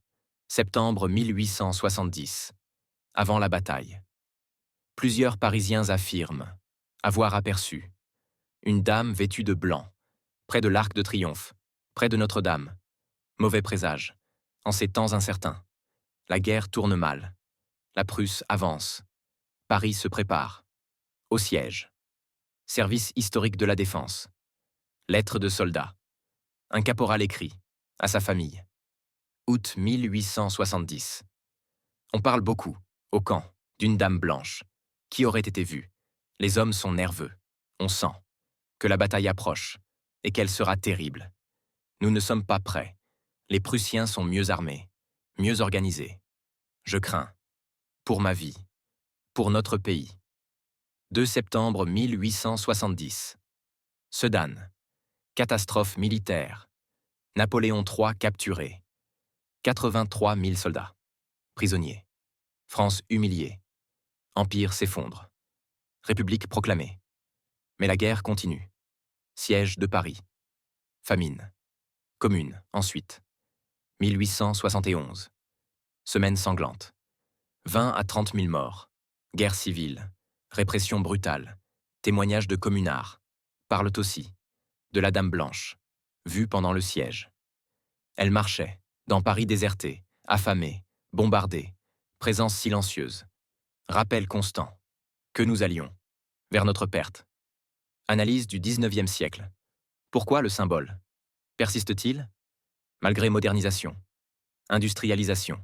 Septembre 1870. Avant la bataille. Plusieurs Parisiens affirment avoir aperçu une dame vêtue de blanc, près de l'Arc de Triomphe, près de Notre-Dame. Mauvais présage. En ces temps incertains. La guerre tourne mal. La Prusse avance. Paris se prépare. Au siège. Service historique de la défense. Lettre de soldat. Un caporal écrit à sa famille. Août 1870. On parle beaucoup, au camp, d'une dame blanche, qui aurait été vue. Les hommes sont nerveux. On sent que la bataille approche et qu'elle sera terrible. Nous ne sommes pas prêts. Les Prussiens sont mieux armés, mieux organisés. Je crains. Pour ma vie. Pour notre pays. 2 septembre 1870. Sedan. Catastrophe militaire. Napoléon III capturé. 83 000 soldats. Prisonniers. France humiliée. Empire s'effondre. République proclamée. Mais la guerre continue. Siège de Paris. Famine. Commune, ensuite. 1871. Semaine sanglante. 20 à 30 000 morts. Guerre civile. Répression brutale. Témoignages de communards. Parlent aussi de la Dame Blanche, vue pendant le siège. Elle marchait, dans Paris déserté, affamé, bombardé, présence silencieuse. Rappel constant que nous allions vers notre perte. Analyse du XIXe siècle. Pourquoi le symbole persiste-t-il malgré modernisation, industrialisation,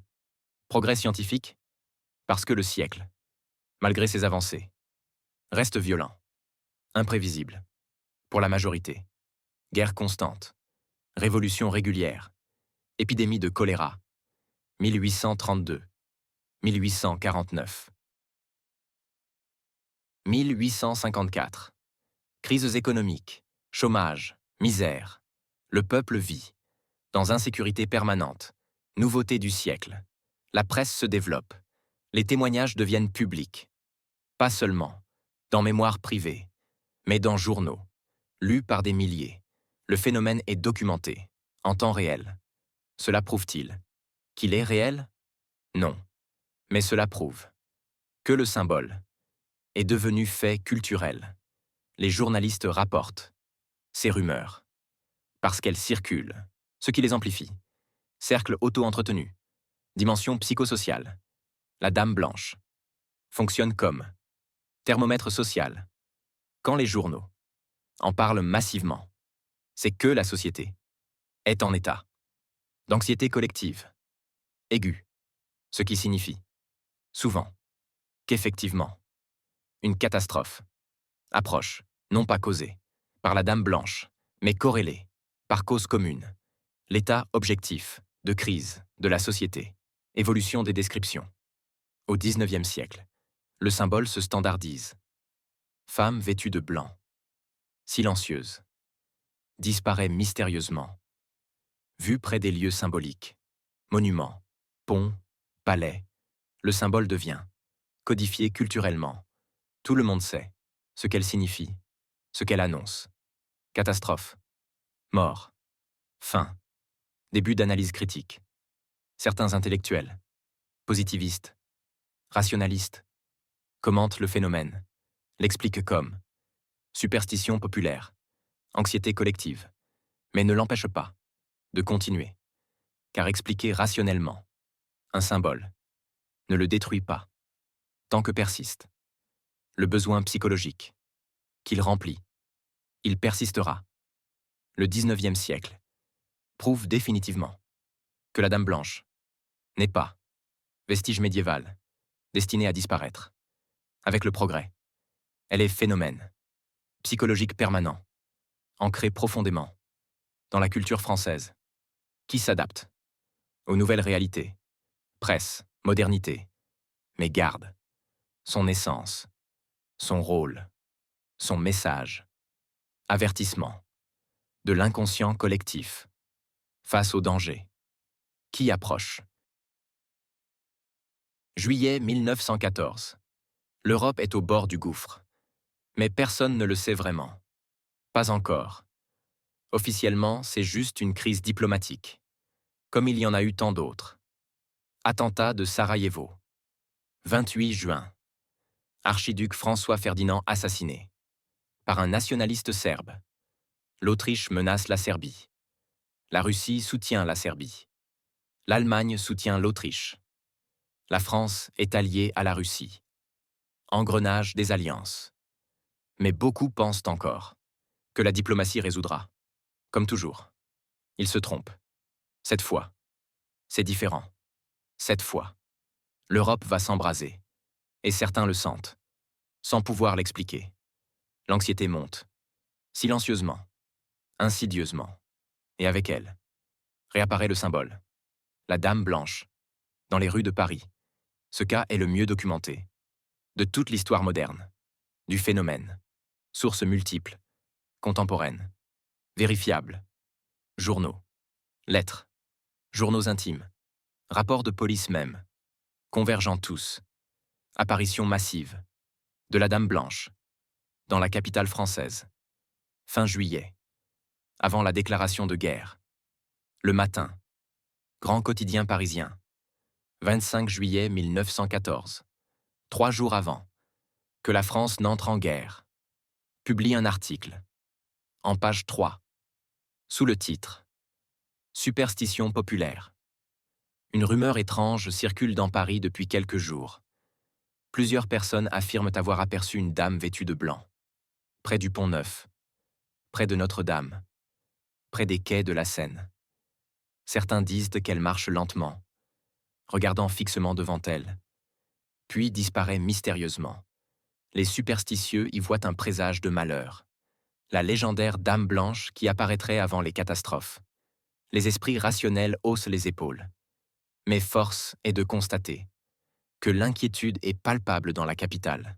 progrès scientifique? Parce que le siècle, malgré ses avancées, reste violent, imprévisible, pour la majorité. Guerre constante, révolution régulière, épidémie de choléra, 1832, 1849. 1854. Crises économiques, chômage, misère. Le peuple vit dans insécurité permanente. Nouveauté du siècle. La presse se développe. Les témoignages deviennent publics. Pas seulement dans mémoires privées, mais dans journaux, lus par des milliers. Le phénomène est documenté, en temps réel. Cela prouve-t-il qu'il est réel? Non. Mais cela prouve que le symbole est devenu fait culturel. Les journalistes rapportent ces rumeurs parce qu'elles circulent, ce qui les amplifie. Cercle auto-entretenu, dimension psychosociale. La Dame Blanche fonctionne comme thermomètre social. Quand les journaux en parlent massivement, c'est que la société est en état d'anxiété collective, aiguë, ce qui signifie, souvent, qu'effectivement, une catastrophe approche, non pas causée par la Dame Blanche, mais corrélée par cause commune, l'état objectif de crise de la société, évolution des descriptions. Au XIXe siècle, le symbole se standardise. Femme vêtue de blanc, silencieuse, disparaît mystérieusement, vue près des lieux symboliques, monuments, ponts, palais, le symbole devient codifié culturellement. Tout le monde sait ce qu'elle signifie, ce qu'elle annonce. Catastrophe, mort, fin, début d'analyse critique. Certains intellectuels, positivistes, rationalistes, commentent le phénomène, l'expliquent comme superstition populaire, anxiété collective, mais ne l'empêchent pas de continuer, car expliquer rationnellement un symbole ne le détruit pas, tant que persiste le besoin psychologique qu'il remplit, il persistera. Le 19e siècle prouve définitivement que la Dame Blanche n'est pas vestige médiéval, destiné à disparaître. Avec le progrès, elle est phénomène psychologique permanent, ancré profondément dans la culture française, qui s'adapte aux nouvelles réalités, presse, modernité, mais garde son essence, son rôle, son message, avertissement de l'inconscient collectif face au danger qui approche. Juillet 1914. L'Europe est au bord du gouffre. Mais personne ne le sait vraiment. Pas encore. Officiellement, c'est juste une crise diplomatique, comme il y en a eu tant d'autres. Attentat de Sarajevo. 28 juin. Archiduc François-Ferdinand assassiné. Par un nationaliste serbe. L'Autriche menace la Serbie. La Russie soutient la Serbie. L'Allemagne soutient l'Autriche. La France est alliée à la Russie. Engrenage des alliances. Mais beaucoup pensent encore que la diplomatie résoudra. Comme toujours. Ils se trompent. Cette fois, c'est différent. Cette fois, l'Europe va s'embraser. Et certains le sentent, sans pouvoir l'expliquer. L'anxiété monte. Silencieusement. Insidieusement. Et avec elle, réapparaît le symbole. La Dame Blanche. Dans les rues de Paris. Ce cas est le mieux documenté. De toute l'histoire moderne. Du phénomène. Sources multiples. Contemporaines. Vérifiables. Journaux. Lettres. Journaux intimes. Rapports de police même. Convergent tous. Apparition massive. De la Dame Blanche. Dans la capitale française. Fin juillet. Avant la déclaration de guerre. Le matin. Grand quotidien parisien. 25 juillet 1914. 3 jours avant. Que la France n'entre en guerre. Publie un article. En page 3. Sous le titre. Superstition populaire. Une rumeur étrange circule dans Paris depuis quelques jours. Plusieurs personnes affirment avoir aperçu une dame vêtue de blanc. Près du Pont-Neuf. Près de Notre-Dame. Près des quais de la Seine. Certains disent qu'elle marche lentement, regardant fixement devant elle, puis disparaît mystérieusement. Les superstitieux y voient un présage de malheur. La légendaire Dame Blanche qui apparaîtrait avant les catastrophes. Les esprits rationnels haussent les épaules. Mais force est de constater que l'inquiétude est palpable dans la capitale.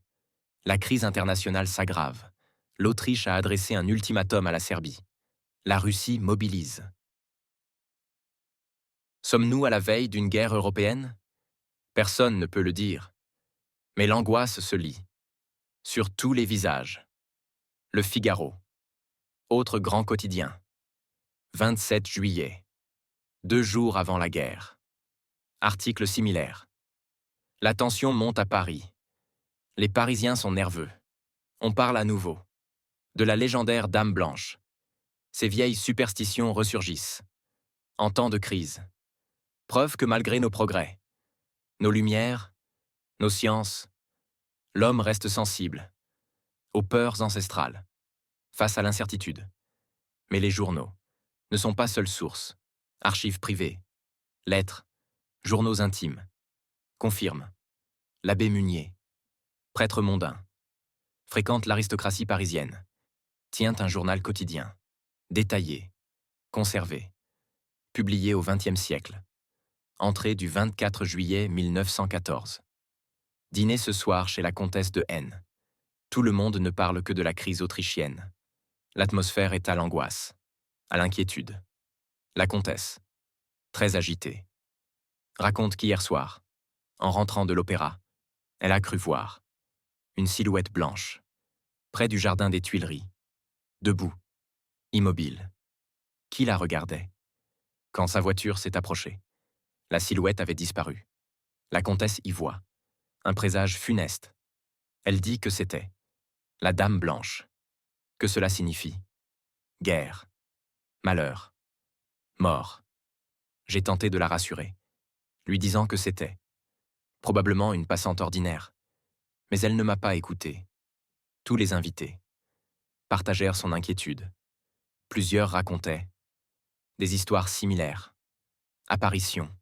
La crise internationale s'aggrave. L'Autriche a adressé un ultimatum à la Serbie. La Russie mobilise. Sommes-nous à la veille d'une guerre européenne? Personne ne peut le dire. Mais l'angoisse se lit. Sur tous les visages. Le Figaro. Autre grand quotidien. 27 juillet. 2 jours avant la guerre. Article similaire. La tension monte à Paris. Les Parisiens sont nerveux. On parle à nouveau. De la légendaire Dame Blanche. Ces vieilles superstitions ressurgissent. En temps de crise. Preuve que malgré nos progrès, nos lumières, nos sciences, l'homme reste sensible aux peurs ancestrales, face à l'incertitude. Mais les journaux ne sont pas seules sources. Archives privées, lettres, journaux intimes, confirment. L'abbé Munier, prêtre mondain, fréquente l'aristocratie parisienne, tient un journal quotidien, détaillé, conservé, publié au XXe siècle. Entrée du 24 juillet 1914. Dîner ce soir chez la comtesse de N. Tout le monde ne parle que de la crise autrichienne. L'atmosphère est à l'angoisse, à l'inquiétude. La comtesse, très agitée, raconte qu'hier soir, en rentrant de l'opéra, elle a cru voir une silhouette blanche, près du jardin des Tuileries, debout, immobile. Qui la regardait? Quand sa voiture s'est approchée, La silhouette avait disparu. La comtesse y voit. Un présage funeste. Elle dit que c'était la Dame Blanche. Que cela signifie? Guerre. Malheur. Mort. J'ai tenté de la rassurer, lui disant que c'était probablement une passante ordinaire. Mais elle ne m'a pas écouté. Tous les invités partagèrent son inquiétude. Plusieurs racontaient des histoires similaires. Apparitions,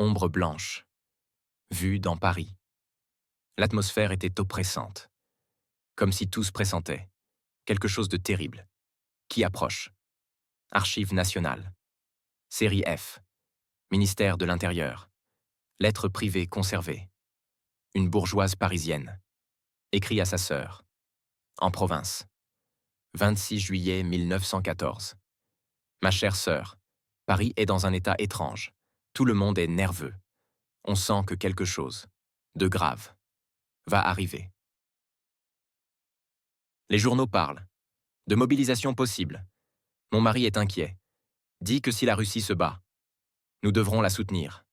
ombres blanches, vues dans Paris. L'atmosphère était oppressante, comme si tous pressentaient quelque chose de terrible. Qui approche? Archives nationales. Série F. Ministère de l'Intérieur. Lettres privées conservées. Une bourgeoise parisienne. Écrit à sa sœur. En province. 26 juillet 1914. Ma chère sœur, Paris est dans un état étrange. Tout le monde est nerveux. On sent que quelque chose de grave va arriver. Les journaux parlent de mobilisation possible. Mon mari est inquiet. Dit que si la Russie se bat, nous devrons la soutenir.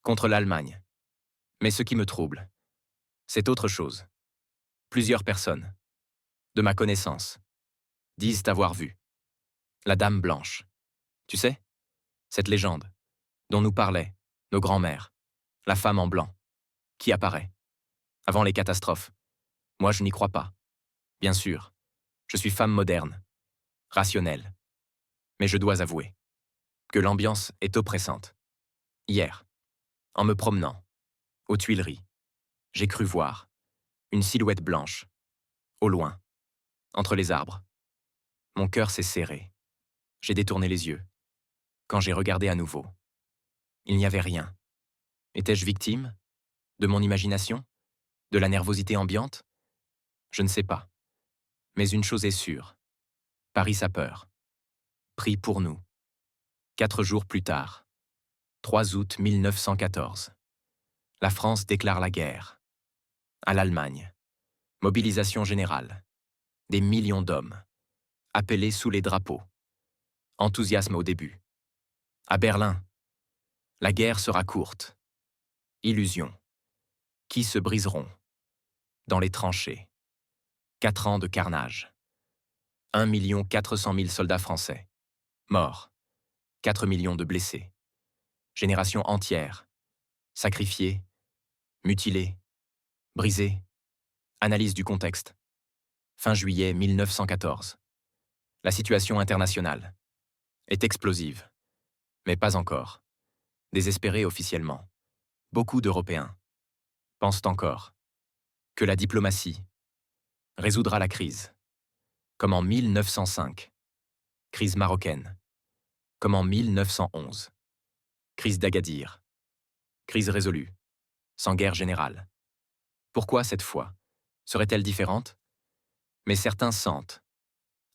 Contre l'Allemagne. Mais ce qui me trouble, c'est autre chose. Plusieurs personnes, de ma connaissance, disent avoir vu la Dame Blanche. Tu sais, cette légende dont nous parlaient nos grands-mères, la femme en blanc, qui apparaît avant les catastrophes. Moi, je n'y crois pas. Bien sûr, je suis femme moderne, rationnelle. Mais je dois avouer que l'ambiance est oppressante. Hier, en me promenant, aux Tuileries, j'ai cru voir une silhouette blanche, au loin, entre les arbres. Mon cœur s'est serré. J'ai détourné les yeux. Quand j'ai regardé à nouveau, il n'y avait rien. Étais-je victime? De mon imagination? De la nervosité ambiante? Je ne sais pas. Mais une chose est sûre. Paris a peur. Prie pour nous. 4 jours plus tard, 3 août 1914. La France déclare la guerre. À l'Allemagne. Mobilisation générale. Des millions d'hommes. Appelés sous les drapeaux. Enthousiasme au début. À Berlin. La guerre sera courte. Illusions. Qui se briseront. Dans les tranchées. 4 ans de carnage. 1 400 000 soldats français. Morts. 4 millions de blessés. Génération entière. Sacrifiés. Mutilés. Brisés. Analyse du contexte. Fin juillet 1914. La situation internationale est explosive. Mais pas encore. Désespérés officiellement. Beaucoup d'Européens pensent encore que la diplomatie résoudra la crise. Comme en 1905. Crise marocaine. Comme en 1911. Crise d'Agadir. Crise résolue. Sans guerre générale. Pourquoi cette fois serait-elle différente? Mais certains sentent,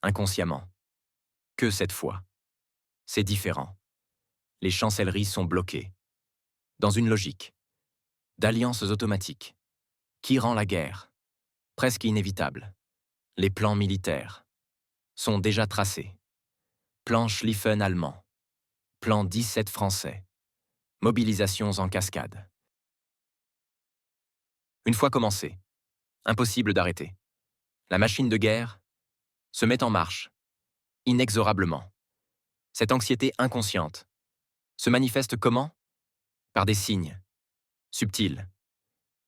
inconsciemment, que cette fois, c'est différent. Les chancelleries sont bloquées. Dans une logique d'alliances automatiques. Qui rend la guerre presque inévitable. Les plans militaires sont déjà tracés. Plan Schlieffen allemand. Plan 17 français. Mobilisations en cascade. Une fois commencé, impossible d'arrêter. La machine de guerre se met en marche, inexorablement. Cette anxiété inconsciente se manifeste comment? Par des signes subtils,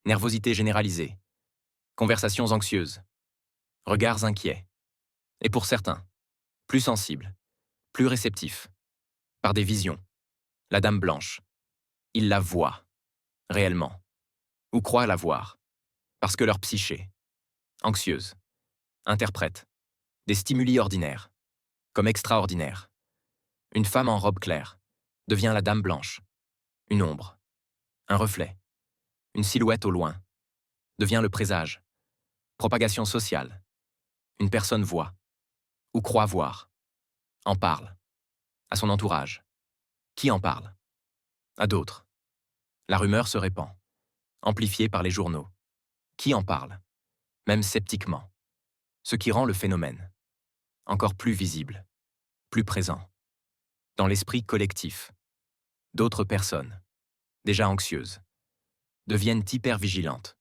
nervosité généralisée, conversations anxieuses, regards inquiets, et pour certains, plus sensibles, plus réceptifs, par des visions. La Dame Blanche, ils la voient, réellement, ou croient la voir, parce que leur psyché, anxieuse, interprète des stimuli ordinaires, comme extraordinaires. Une femme en robe claire devient la Dame Blanche, une ombre, un reflet, une silhouette au loin, devient le présage, propagation sociale. Une personne voit, ou croit voir, en parle, à son entourage. Qui en parle? À d'autres. La rumeur se répand, amplifiée par les journaux. Qui en parle? Même sceptiquement. Ce qui rend le phénomène encore plus visible, plus présent, dans l'esprit collectif. D'autres personnes, déjà anxieuses, deviennent hyper-vigilantes,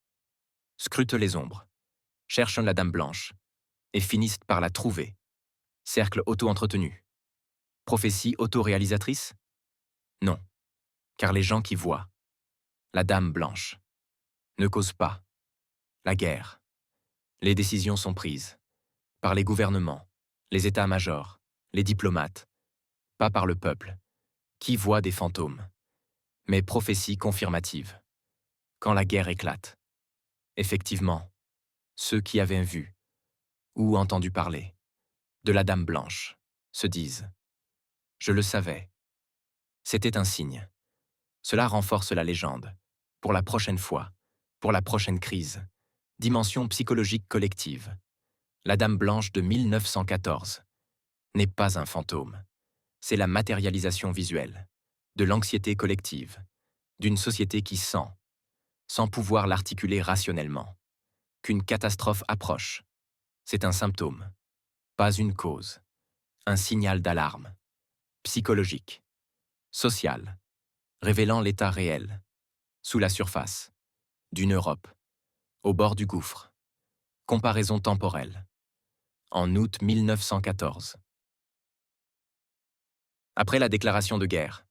scrutent les ombres, cherchent la dame blanche et finissent par la trouver. Cercle auto-entretenu. Prophétie auto-réalisatrice? Non, car les gens qui voient la dame blanche ne causent pas la guerre. Les décisions sont prises par les gouvernements, les états-majors, les diplomates, pas par le peuple, qui voit des fantômes, mais prophétie confirmative. Quand la guerre éclate, effectivement, ceux qui avaient vu ou entendu parler de la Dame Blanche se disent « Je le savais ». C'était un signe. Cela renforce la légende. Pour la prochaine fois, pour la prochaine crise. Dimension psychologique collective. La Dame Blanche de 1914 n'est pas un fantôme. C'est la matérialisation visuelle de l'anxiété collective, d'une société qui sent, sans pouvoir l'articuler rationnellement, qu'une catastrophe approche. C'est un symptôme, pas une cause, un signal d'alarme, psychologique, social, révélant l'état réel, sous la surface, d'une Europe, au bord du gouffre. Comparaison temporelle. En août 1914. Après la déclaration de guerre,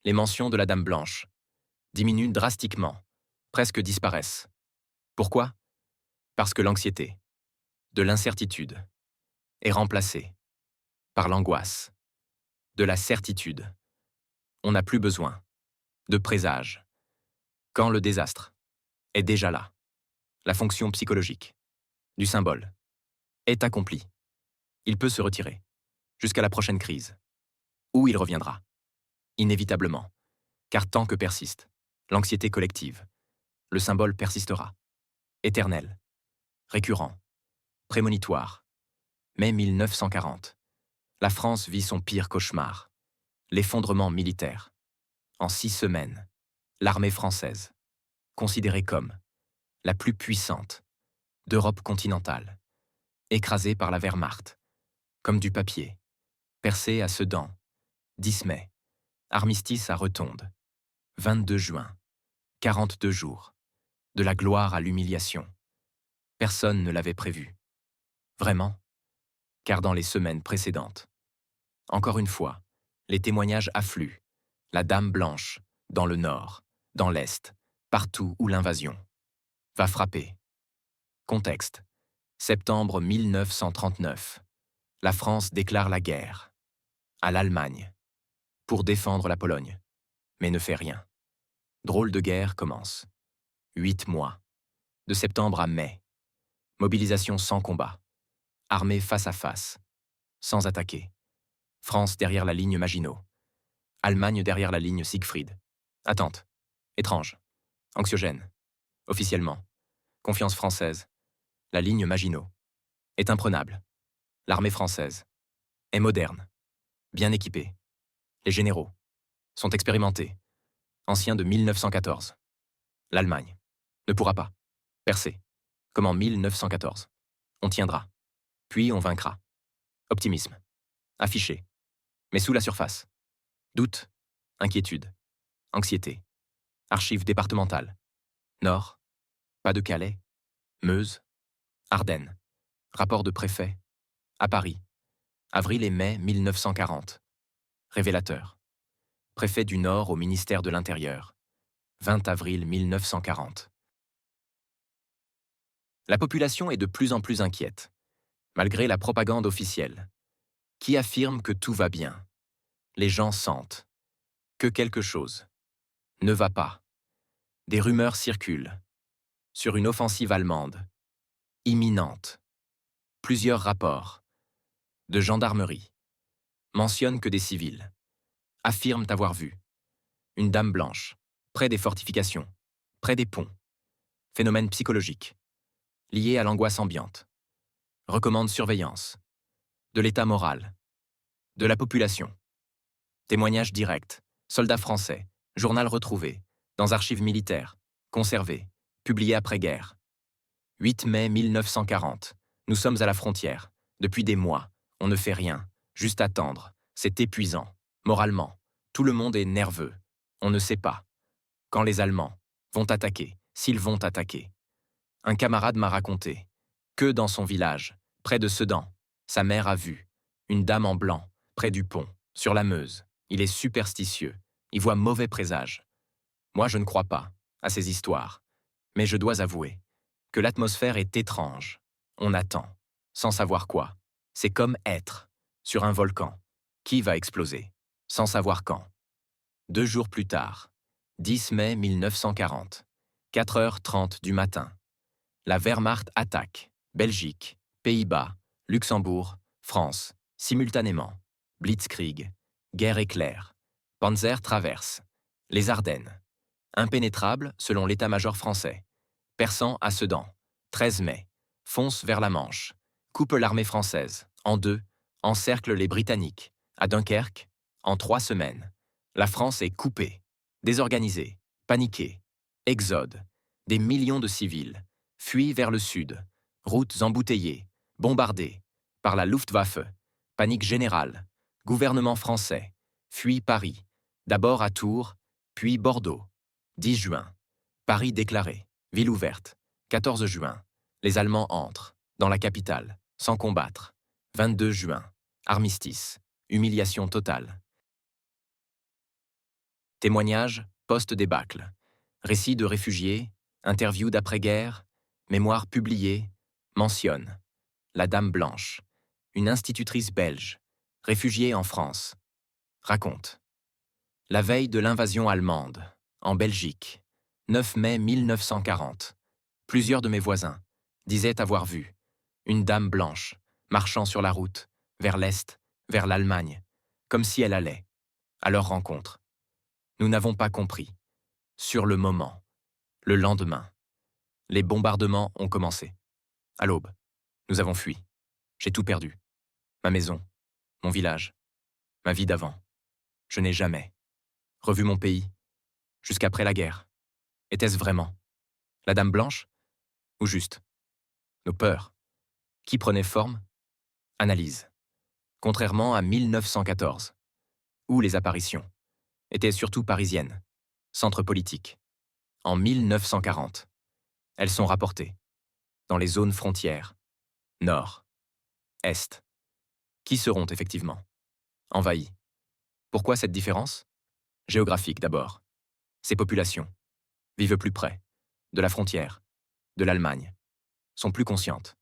les mentions de la Dame Blanche diminuent drastiquement, presque disparaissent. Pourquoi? Parce que l'anxiété, de l'incertitude, est remplacée par l'angoisse, de la certitude. On n'a plus besoin de présage. Quand le désastre est déjà là, la fonction psychologique du symbole est accomplie. Il peut se retirer jusqu'à la prochaine crise, où il reviendra, inévitablement, car tant que persiste l'anxiété collective, le symbole persistera, éternel, récurrent, prémonitoire. Mai 1940. La France vit son pire cauchemar, l'effondrement militaire. En 6 semaines, l'armée française, considérée comme la plus puissante d'Europe continentale, écrasée par la Wehrmacht, comme du papier, percée à Sedan, 10 mai, armistice à Retonde, 22 juin, 42 jours, de la gloire à l'humiliation. Personne ne l'avait prévu. Vraiment? Car dans les semaines précédentes, encore une fois, les témoignages affluent. La Dame Blanche, dans le nord, dans l'est, partout où l'invasion va frapper. Contexte. Septembre 1939. La France déclare la guerre à l'Allemagne pour défendre la Pologne, mais ne fait rien. Drôle de guerre commence. 8 mois. De septembre à mai. Mobilisation sans combat. Armée face à face. Sans attaquer. France derrière la ligne Maginot. Allemagne derrière la ligne Siegfried. Attente. Étrange. Anxiogène. Officiellement. Confiance française. La ligne Maginot est imprenable. L'armée française est moderne, bien équipée. Les généraux sont expérimentés, anciens de 1914. L'Allemagne ne pourra pas percer, comme en 1914. On tiendra, puis on vaincra. Optimisme, affiché, mais sous la surface. Doute, inquiétude, anxiété. Archives départementales. Nord, Pas-de-Calais, Meuse, Ardennes. Rapport de préfet, à Paris, avril et mai 1940. Révélateur. Préfet du Nord au ministère de l'Intérieur, 20 avril 1940. La population est de plus en plus inquiète, malgré la propagande officielle, qui affirme que tout va bien. Les gens sentent que quelque chose ne va pas. Des rumeurs circulent sur une offensive allemande, imminente. Plusieurs rapports de gendarmerie mentionnent que des civils affirment avoir vu une dame blanche près des fortifications, près des ponts. Phénomène psychologique lié à l'angoisse ambiante. Recommande surveillance de l'état moral, de la population. Témoignages directs, soldats français, journal retrouvé, dans archives militaires, conservé, publié après-guerre. 8 mai 1940. Nous sommes à la frontière. Depuis des mois, on ne fait rien, juste attendre. C'est épuisant. Moralement, tout le monde est nerveux. On ne sait pas. Quand les Allemands vont attaquer, s'ils vont attaquer. Un camarade m'a raconté que dans son village, près de Sedan, sa mère a vu une dame en blanc, près du pont, sur la Meuse. Il est superstitieux, il voit mauvais présage. Moi, je ne crois pas à ces histoires, mais je dois avouer que l'atmosphère est étrange. On attend, sans savoir quoi. C'est comme être sur un volcan qui va exploser, sans savoir quand. 2 jours plus tard, 10 mai 1940, 4h30 du matin, la Wehrmacht attaque Belgique, Pays-Bas, Luxembourg, France, simultanément. Blitzkrieg, guerre éclair. Panzer traverse. Les Ardennes. Impénétrable selon l'état-major français. Perçant à Sedan. 13 mai. Fonce vers la Manche. Coupe l'armée française. En deux. Encercle les Britanniques. À Dunkerque. En 3 semaines. La France est coupée. Désorganisée. Paniquée. Exode. Des millions de civils fuient vers le sud. Routes embouteillées. Bombardées. Par la Luftwaffe. Panique générale. Gouvernement français. Fuit Paris. D'abord à Tours, puis Bordeaux. 10 juin. Paris déclaré. Ville ouverte. 14 juin. Les Allemands entrent, dans la capitale, sans combattre. 22 juin. Armistice. Humiliation totale. Témoignages post-débâcle. Récits de réfugiés, interviews d'après-guerre, mémoires publiées, mentionnent la Dame Blanche, une institutrice belge, réfugiée en France, raconte. La veille de l'invasion allemande, en Belgique, 9 mai 1940, plusieurs de mes voisins disaient avoir vu une dame blanche marchant sur la route, vers l'Est, vers l'Allemagne, comme si elle allait à leur rencontre. Nous n'avons pas compris. Sur le moment, le lendemain, les bombardements ont commencé. À l'aube, nous avons fui. J'ai tout perdu. Ma maison, mon village, ma vie d'avant. Je n'ai jamais revu mon pays jusqu'après la guerre. Était-ce vraiment la Dame Blanche ou juste nos peurs qui prenaient forme? Analyse. Contrairement à 1914, où les apparitions étaient surtout parisiennes, centre politique. En 1940, elles sont rapportées dans les zones frontières, nord, est, qui seront effectivement envahies. Pourquoi cette différence? Géographique d'abord. Ces populations vivent plus près de la frontière, de l'Allemagne, sont plus conscientes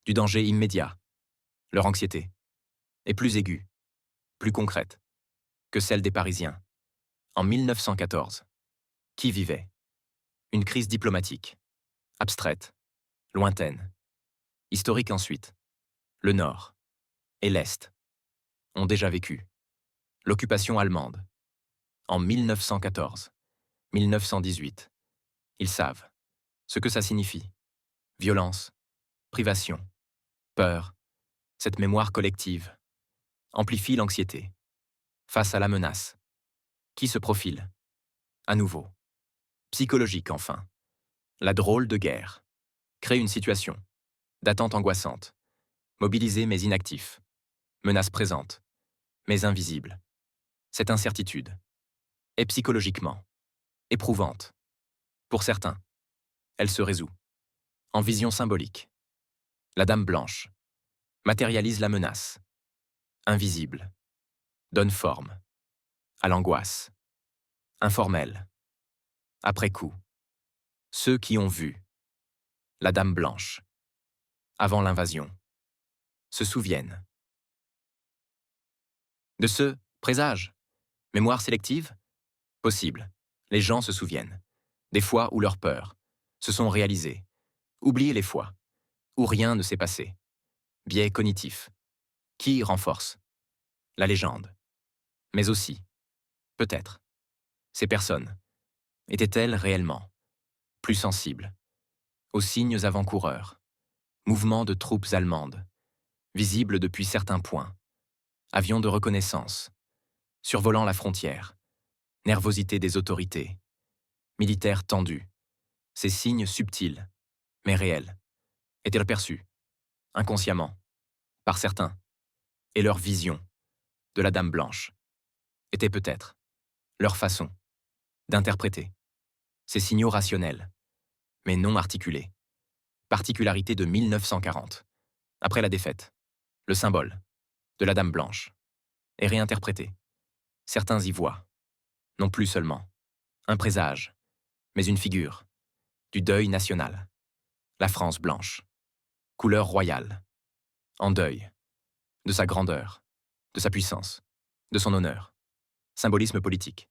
du danger immédiat. Leur anxiété est plus aiguë, plus concrète que celle des Parisiens. En 1914, qui vivait une crise diplomatique, abstraite, lointaine, historique ensuite. Le Nord et l'Est ont déjà vécu l'occupation allemande. En 1914, 1918, ils savent ce que ça signifie. Violence, privation, peur, cette mémoire collective amplifie l'anxiété face à la menace qui se profile. À nouveau. Psychologique enfin. La drôle de guerre crée une situation d'attente angoissante, mobilisé mais inactif, menace présente, mais invisible. Cette incertitude est psychologiquement éprouvante. Pour certains, elle se résout en vision symbolique. La Dame Blanche matérialise la menace, invisible, donne forme à l'angoisse, informelle. Après coup, ceux qui ont vu la Dame Blanche avant l'invasion se souviennent de ce présage. Mémoire sélective? Possible. Les gens se souviennent des fois où leurs peurs se sont réalisées. Oubliez les fois où rien ne s'est passé. Biais cognitif. Qui renforce la légende. Mais aussi, peut-être, ces personnes étaient-elles réellement plus sensibles aux signes avant-coureurs, mouvements de troupes allemandes, visibles depuis certains points, avions de reconnaissance, survolant la frontière, nervosité des autorités, militaires tendus, ces signes subtils, mais réels, étaient perçus, inconsciemment, par certains, et leur vision de la Dame Blanche était peut-être leur façon d'interpréter ces signaux rationnels, mais non articulés. Particularité de 1940. Après la défaite, le symbole de la Dame Blanche est réinterprété. Certains y voient, non plus seulement un présage, mais une figure du deuil national. La France blanche, couleur royale, en deuil, de sa grandeur, de sa puissance, de son honneur. Symbolisme politique,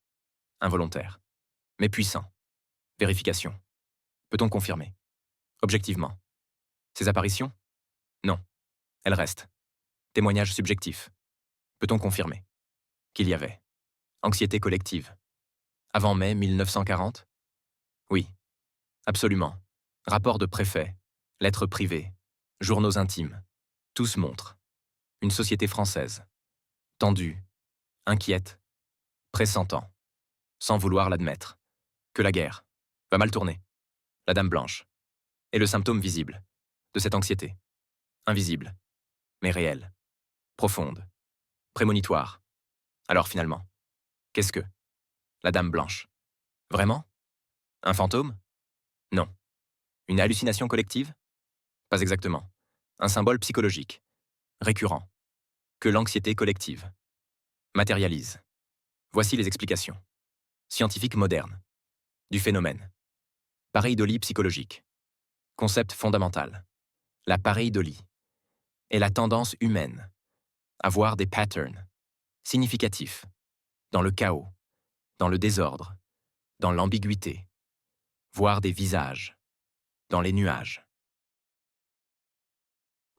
involontaire, mais puissant. Vérification. Peut-on confirmer? Objectivement. Ces apparitions? Non. Elles restent. Témoignage subjectif. Peut-on confirmer qu'il y avait anxiété collective avant mai 1940? Oui, absolument. Rapports de préfets, lettres privées, journaux intimes, tous montrent une société française, tendue, inquiète, pressentant, sans vouloir l'admettre, que la guerre va mal tourner. La Dame Blanche est le symptôme visible de cette anxiété, invisible, mais réelle, profonde, prémonitoire. Alors finalement, qu'est-ce que la Dame Blanche? Vraiment? Un fantôme? Non. Une hallucination collective? Pas exactement. Un symbole psychologique, récurrent, que l'anxiété collective matérialise. Voici les explications scientifiques modernes du phénomène. Pareidolie psychologique. Concept fondamental. La pareidolie est la tendance humaine à voir des patterns significatifs dans le chaos, dans le désordre, dans l'ambiguïté, voir des visages dans les nuages,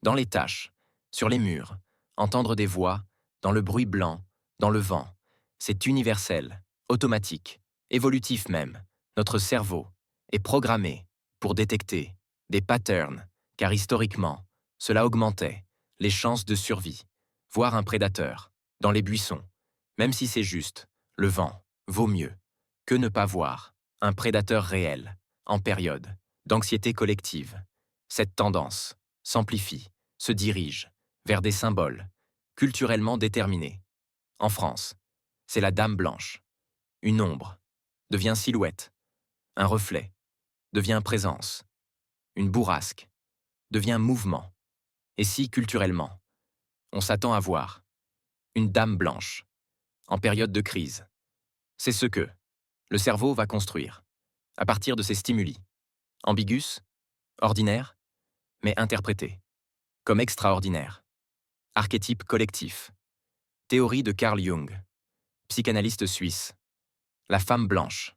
dans les taches, sur les murs, entendre des voix, dans le bruit blanc, dans le vent. C'est universel, automatique, évolutif même. Notre cerveau est programmé pour détecter des patterns, car historiquement, cela augmentait les chances de survie. Voir un prédateur dans les buissons, même si c'est juste, le vent vaut mieux que ne pas voir un prédateur réel en période d'anxiété collective. Cette tendance s'amplifie, se dirige vers des symboles culturellement déterminés. En France, c'est la Dame Blanche. Une ombre devient silhouette, un reflet devient présence, une bourrasque devient mouvement. Et si, culturellement, on s'attend à voir une Dame Blanche en période de crise, c'est ce que le cerveau va construire à partir de ces stimuli, ambigus, ordinaires, mais interprétés comme extraordinaires. Archétype collectif. Théorie de Carl Jung, psychanalyste suisse. La femme blanche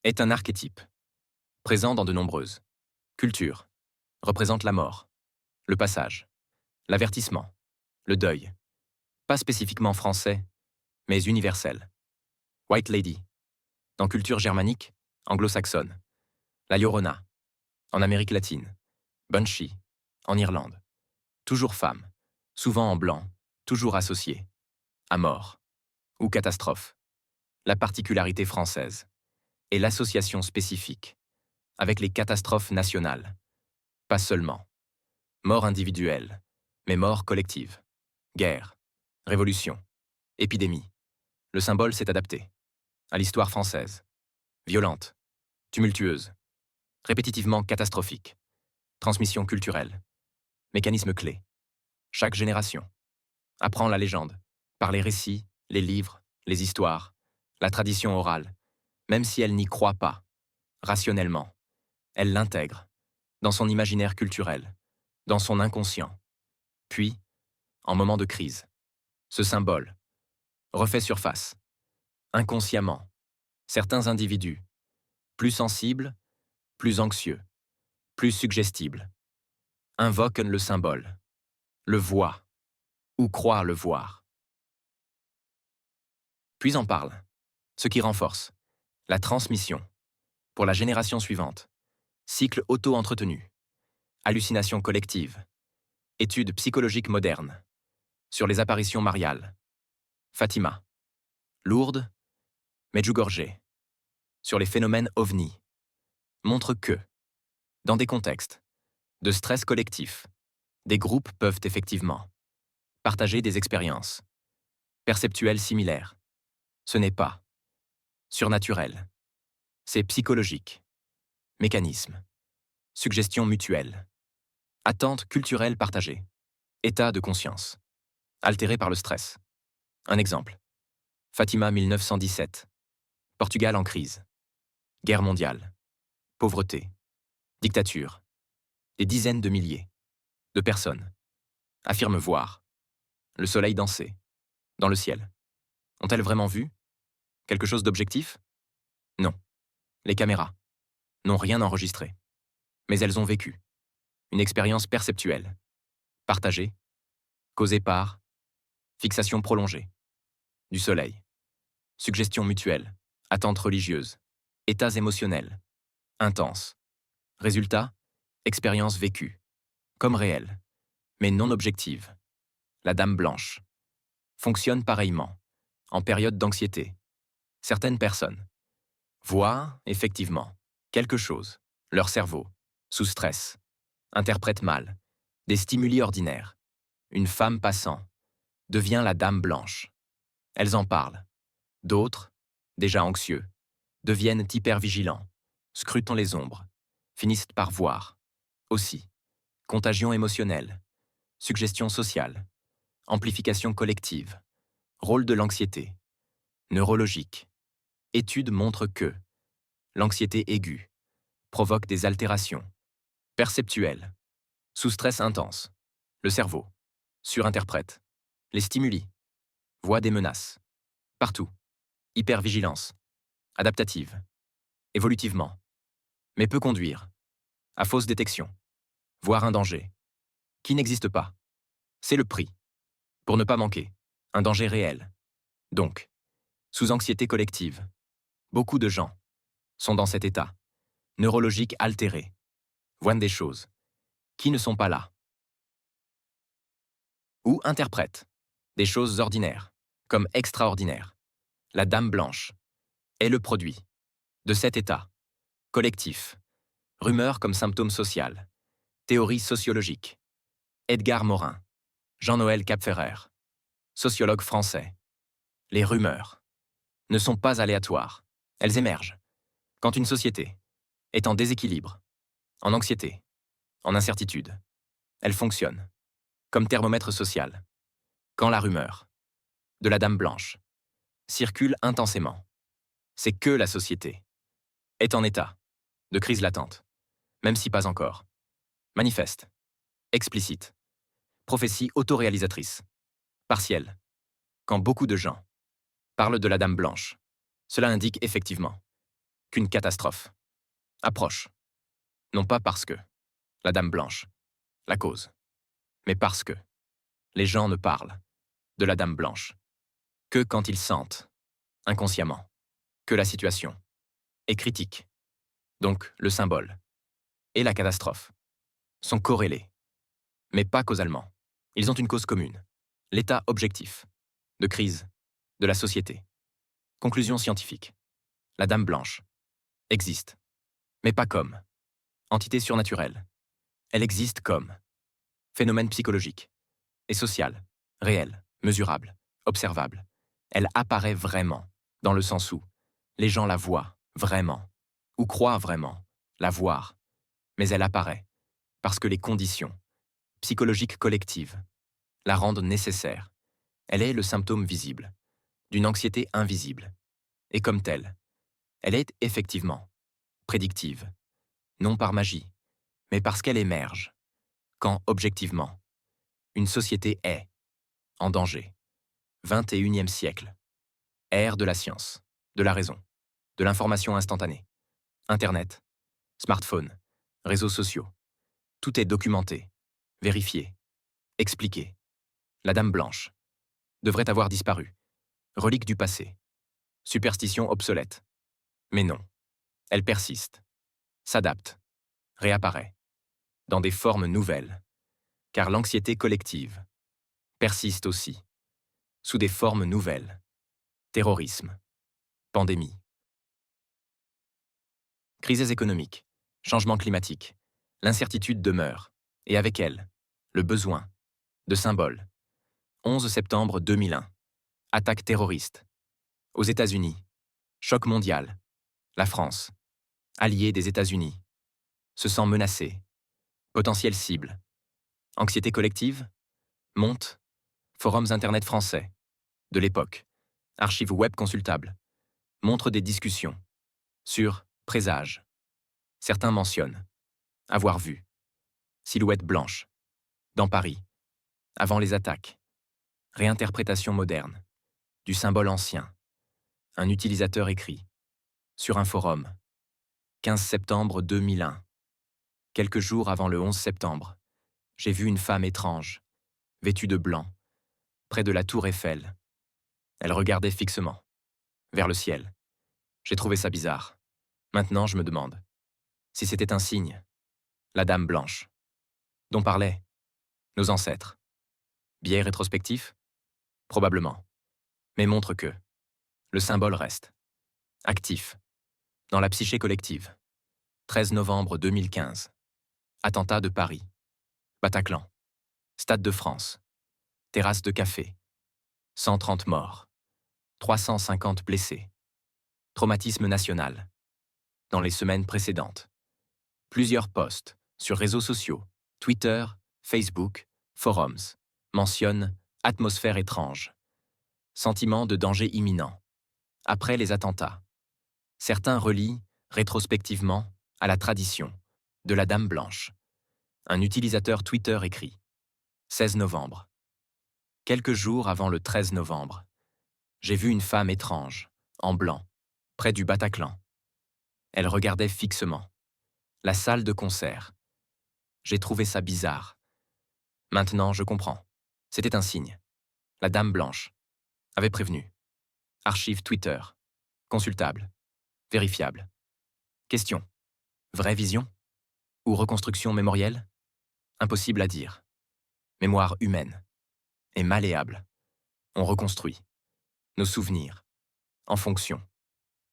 est un archétype, présent dans de nombreuses cultures, représente la mort, le passage, l'avertissement, le deuil, pas spécifiquement français, mais universel. White Lady, dans culture germanique, anglo-saxonne. La Llorona, en Amérique latine. Banshee, en Irlande. Toujours femme, souvent en blanc, toujours associée à mort ou catastrophe. La particularité française est l'association spécifique avec les catastrophes nationales. Pas seulement mort individuelle, mais mort collective. Guerre, révolution, épidémie. Le symbole s'est adapté à l'histoire française. Violente, tumultueuse, répétitivement catastrophique. Transmission culturelle. Mécanisme clé. Chaque génération apprend la légende par les récits, les livres, les histoires, la tradition orale, même si elle n'y croit pas, rationnellement. Elle l'intègre dans son imaginaire culturel, dans son inconscient. Puis, en moment de crise, ce symbole refait surface. Inconsciemment, certains individus, plus sensibles, plus anxieux, plus suggestibles, invoquent le symbole, le voient, ou croient le voir. Puis en parlent, ce qui renforce la transmission pour la génération suivante. Cycle auto-entretenu, hallucination collective, études psychologiques modernes sur les apparitions mariales. Fatima, Lourdes, Medjugorje, sur les phénomènes ovni, montre que, dans des contextes de stress collectif, des groupes peuvent effectivement partager des expériences perceptuelles similaires. Ce n'est pas surnaturel, C'est psychologique. Mécanisme. Suggestion mutuelle. Attente culturelle partagée. État de conscience. Altéré par le stress. Un exemple. Fatima 1917. Portugal en crise. Guerre mondiale. Pauvreté. Dictature. Des dizaines de milliers de personnes affirment voir le soleil danser dans le ciel. Ont-elles vraiment vu quelque chose d'objectif? Non. Les caméras n'ont rien enregistré. Mais elles ont vécu une expérience perceptuelle, partagée, causée par fixation prolongée du soleil, suggestion mutuelle, attente religieuse, états émotionnels, intenses. Résultat, expérience vécue, comme réelle, mais non objective. La dame blanche fonctionne pareillement, en période d'anxiété. Certaines personnes voient, effectivement, quelque chose, leur cerveau, sous stress, interprète mal, des stimuli ordinaires. Une femme passant devient la dame blanche. Elles en parlent. D'autres, déjà anxieux, deviennent hypervigilants, scrutant les ombres, finissent par voir. Aussi, contagion émotionnelle, suggestion sociale, amplification collective, rôle de l'anxiété, neurologique. Études montrent que l'anxiété aiguë provoque des altérations perceptuelles, sous stress intense. Le cerveau surinterprète les stimuli, voit des menaces. Partout. Hypervigilance. Adaptative. Évolutivement. Mais peut conduire à fausse détection, voire un danger qui n'existe pas. C'est le prix. Pour ne pas manquer un danger réel. Donc, sous anxiété collective, beaucoup de gens sont dans cet état neurologique altéré, voient des choses qui ne sont pas là, ou interprètent des choses ordinaires comme extraordinaires. La dame blanche est le produit de cet état collectif. Rumeur comme symptôme social. Théorie sociologique. Edgar Morin. Jean-Noël Capferrer. Sociologue français. Les rumeurs ne sont pas aléatoires. Elles émergent quand une société est en déséquilibre, en anxiété, en incertitude. Elles fonctionnent comme thermomètre social. Quand la rumeur de la dame blanche circule intensément, c'est que la société est en état de crise latente, même si pas encore. Manifeste, explicite, prophétie autoréalisatrice, partielle. Quand beaucoup de gens parlent de la dame blanche, cela indique effectivement qu'une catastrophe approche. Non pas parce que la dame blanche la cause, mais parce que les gens ne parlent de la dame blanche que quand ils sentent, inconsciemment, que la situation est critique. Donc le symbole et la catastrophe sont corrélés, mais pas causalement. Ils ont une cause commune, l'état objectif de crise de la société. Conclusion scientifique. La dame blanche existe, mais pas comme entité surnaturelle. Elle existe comme phénomène psychologique et social, réel, mesurable, observable. Elle apparaît vraiment, dans le sens où les gens la voient vraiment, ou croient vraiment la voir, mais elle apparaît parce que les conditions psychologiques collectives la rendent nécessaire. Elle est le symptôme visible d'une anxiété invisible, et comme telle, elle est effectivement prédictive, non par magie, mais parce qu'elle émerge, quand, objectivement, une société est en danger. 21e siècle. Ère de la science, de la raison, de l'information instantanée. Internet, smartphone, réseaux sociaux. Tout est documenté, vérifié, expliqué. La dame blanche devrait avoir disparu. Relique du passé. Superstition obsolète. Mais non. Elle persiste, s'adapte, réapparaît, dans des formes nouvelles. Car l'anxiété collective persiste aussi, sous des formes nouvelles. Terrorisme, pandémie. Crises économiques, changement climatique. L'incertitude demeure, et avec elle, le besoin de symboles. 11 septembre 2001. Attaque terroriste. Aux États-Unis. Choc mondial. La France. Allié des États-Unis. Se sent menacé. Potentielle cible. Anxiété collective. Monte. Forums Internet français. De l'époque. Archives web consultables. Montre des discussions. Sur présage. Certains mentionnent. Avoir vu. Silhouette blanche. Dans Paris. Avant les attaques. Réinterprétation moderne. Du symbole ancien. Un utilisateur écrit. Sur un forum. 15 septembre 2001. Quelques jours avant le 11 septembre. J'ai vu une femme étrange, vêtue de blanc, près de la tour Eiffel. Elle regardait fixement, vers le ciel. J'ai trouvé ça bizarre. Maintenant, je me demande si c'était un signe, la dame blanche, dont parlaient nos ancêtres. Biais rétrospectif? Probablement. Mais montre que le symbole reste actif dans la psyché collective. 13 novembre 2015. Attentat de Paris. Bataclan. Stade de France. Terrasse de café. 130 morts. 350 blessés. Traumatisme national. Dans les semaines précédentes. Plusieurs posts sur réseaux sociaux, Twitter, Facebook, forums, mentionnent atmosphère étrange. Sentiment de danger imminent. Après les attentats. Certains relient, rétrospectivement, à la tradition de la Dame Blanche. Un utilisateur Twitter écrit. 16 novembre. Quelques jours avant le 13 novembre. J'ai vu une femme étrange, en blanc, près du Bataclan. Elle regardait fixement. La salle de concert. J'ai trouvé ça bizarre. Maintenant, je comprends. C'était un signe. La Dame Blanche avait prévenu. Archive Twitter. Consultable. Vérifiable. Question. Vraie vision? Ou reconstruction mémorielle? Impossible à dire. Mémoire humaine. Et malléable. On reconstruit. Nos souvenirs. En fonction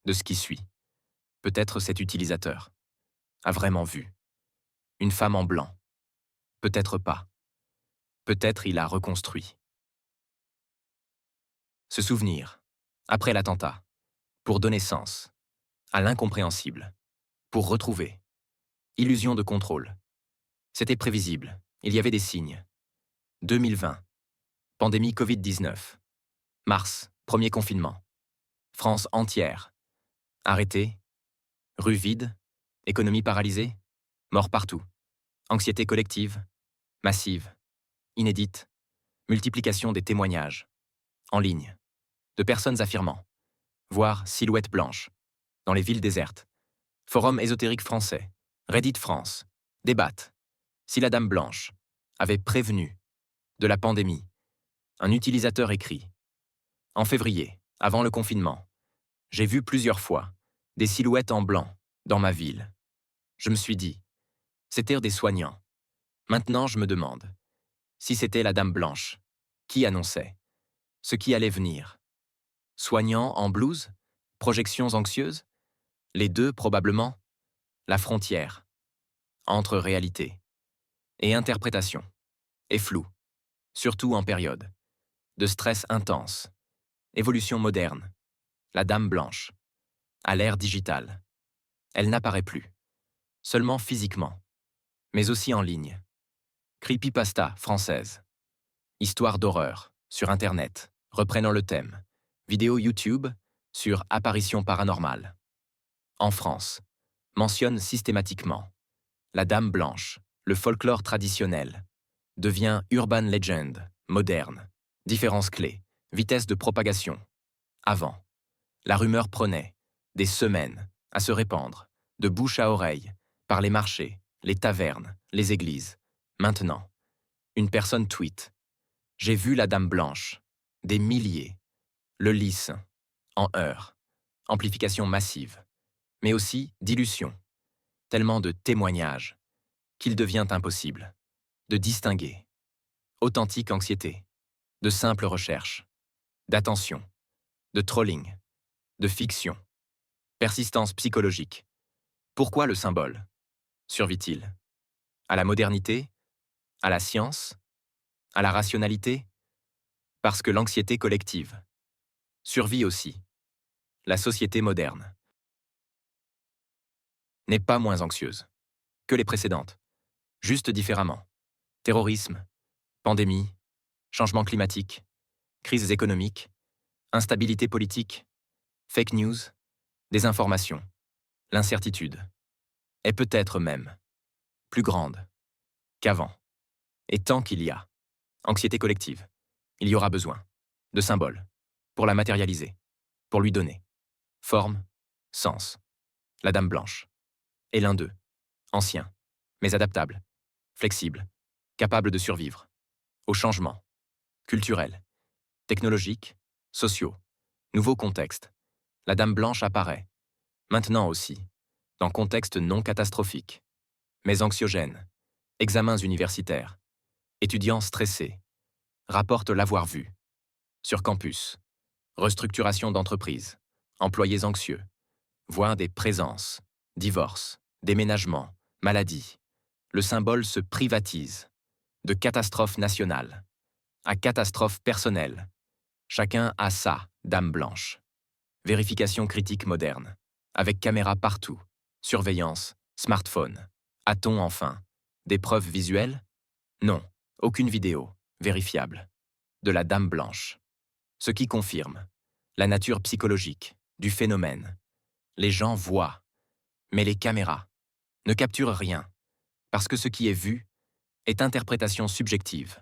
de ce qui suit. Peut-être cet utilisateur a vraiment vu une femme en blanc. Peut-être pas. Peut-être il a reconstruit. Se souvenir, après l'attentat, pour donner sens à l'incompréhensible, pour retrouver. Illusion de contrôle. C'était prévisible, il y avait des signes. 2020. Pandémie Covid-19. Mars, premier confinement. France entière. Arrêté. Rue vide. Économie paralysée. Mort partout. Anxiété collective. Massive. Inédite. Multiplication des témoignages. En ligne. De personnes affirmant. Voire silhouette blanche. Dans les villes désertes. Forum ésotérique français. Reddit France. Débattent. Si la Dame Blanche avait prévenu de la pandémie. Un utilisateur écrit. En février, avant le confinement, j'ai vu plusieurs fois des silhouettes en blanc dans ma ville. Je me suis dit, c'était des soignants. Maintenant, je me demande si c'était la Dame Blanche qui annonçait ce qui allait venir. Soignants en blouse? Projections anxieuses? Les deux probablement. La frontière entre réalité et interprétation est floue, surtout en période de stress intense. Évolution moderne. La Dame Blanche. À l'ère digitale. Elle n'apparaît plus. Seulement physiquement. Mais aussi en ligne. Creepypasta française. Histoire d'horreur. Sur Internet. Reprenant le thème. Vidéo YouTube. Sur apparition paranormale. En France. Mentionne systématiquement. La Dame Blanche. Le folklore traditionnel. Devient urban legend. Moderne. Différences clés. Vitesse de propagation. Avant. La rumeur prenait des semaines à se répandre, de bouche à oreille, par les marchés, les tavernes, les églises. Maintenant, une personne tweet. J'ai vu la Dame Blanche. Des milliers. Le lisse. En heures. Amplification massive. Mais aussi dilution. Tellement de témoignages qu'il devient impossible de distinguer. Authentique anxiété. De simple recherche. D'attention. De trolling. De fiction. Persistance psychologique. Pourquoi le symbole survit-il? À la modernité? À la science? À la rationalité? Parce que l'anxiété collective survit aussi. La société moderne. n'est pas moins anxieuse que les précédentes, juste différemment. Terrorisme, pandémie, changement climatique, crises économiques, instabilité politique, fake news, désinformation, l'incertitude est peut-être même plus grande qu'avant. Et tant qu'il y a anxiété collective, il y aura besoin de symboles pour la matérialiser, pour lui donner forme, sens. La Dame Blanche est l'un d'eux, ancien, mais adaptable, flexible, capable de survivre aux changements culturels, technologiques, sociaux, nouveaux contextes. La Dame Blanche apparaît, maintenant aussi, dans contexte non catastrophique, mais anxiogène, examens universitaires, étudiants stressés, rapportent l'avoir vu. Sur campus, restructuration d'entreprises, employés anxieux, voire des présences, divorces, déménagements, maladies. Le symbole se privatise, de catastrophe nationale à catastrophe personnelle. Chacun a sa Dame Blanche. Vérification critique moderne, avec caméra partout, surveillance, smartphone. A-t-on enfin des preuves visuelles? Non, aucune vidéo, vérifiable, de la Dame Blanche. Ce qui confirme la nature psychologique du phénomène. Les gens voient, mais les caméras ne capturent rien, parce que ce qui est vu est interprétation subjective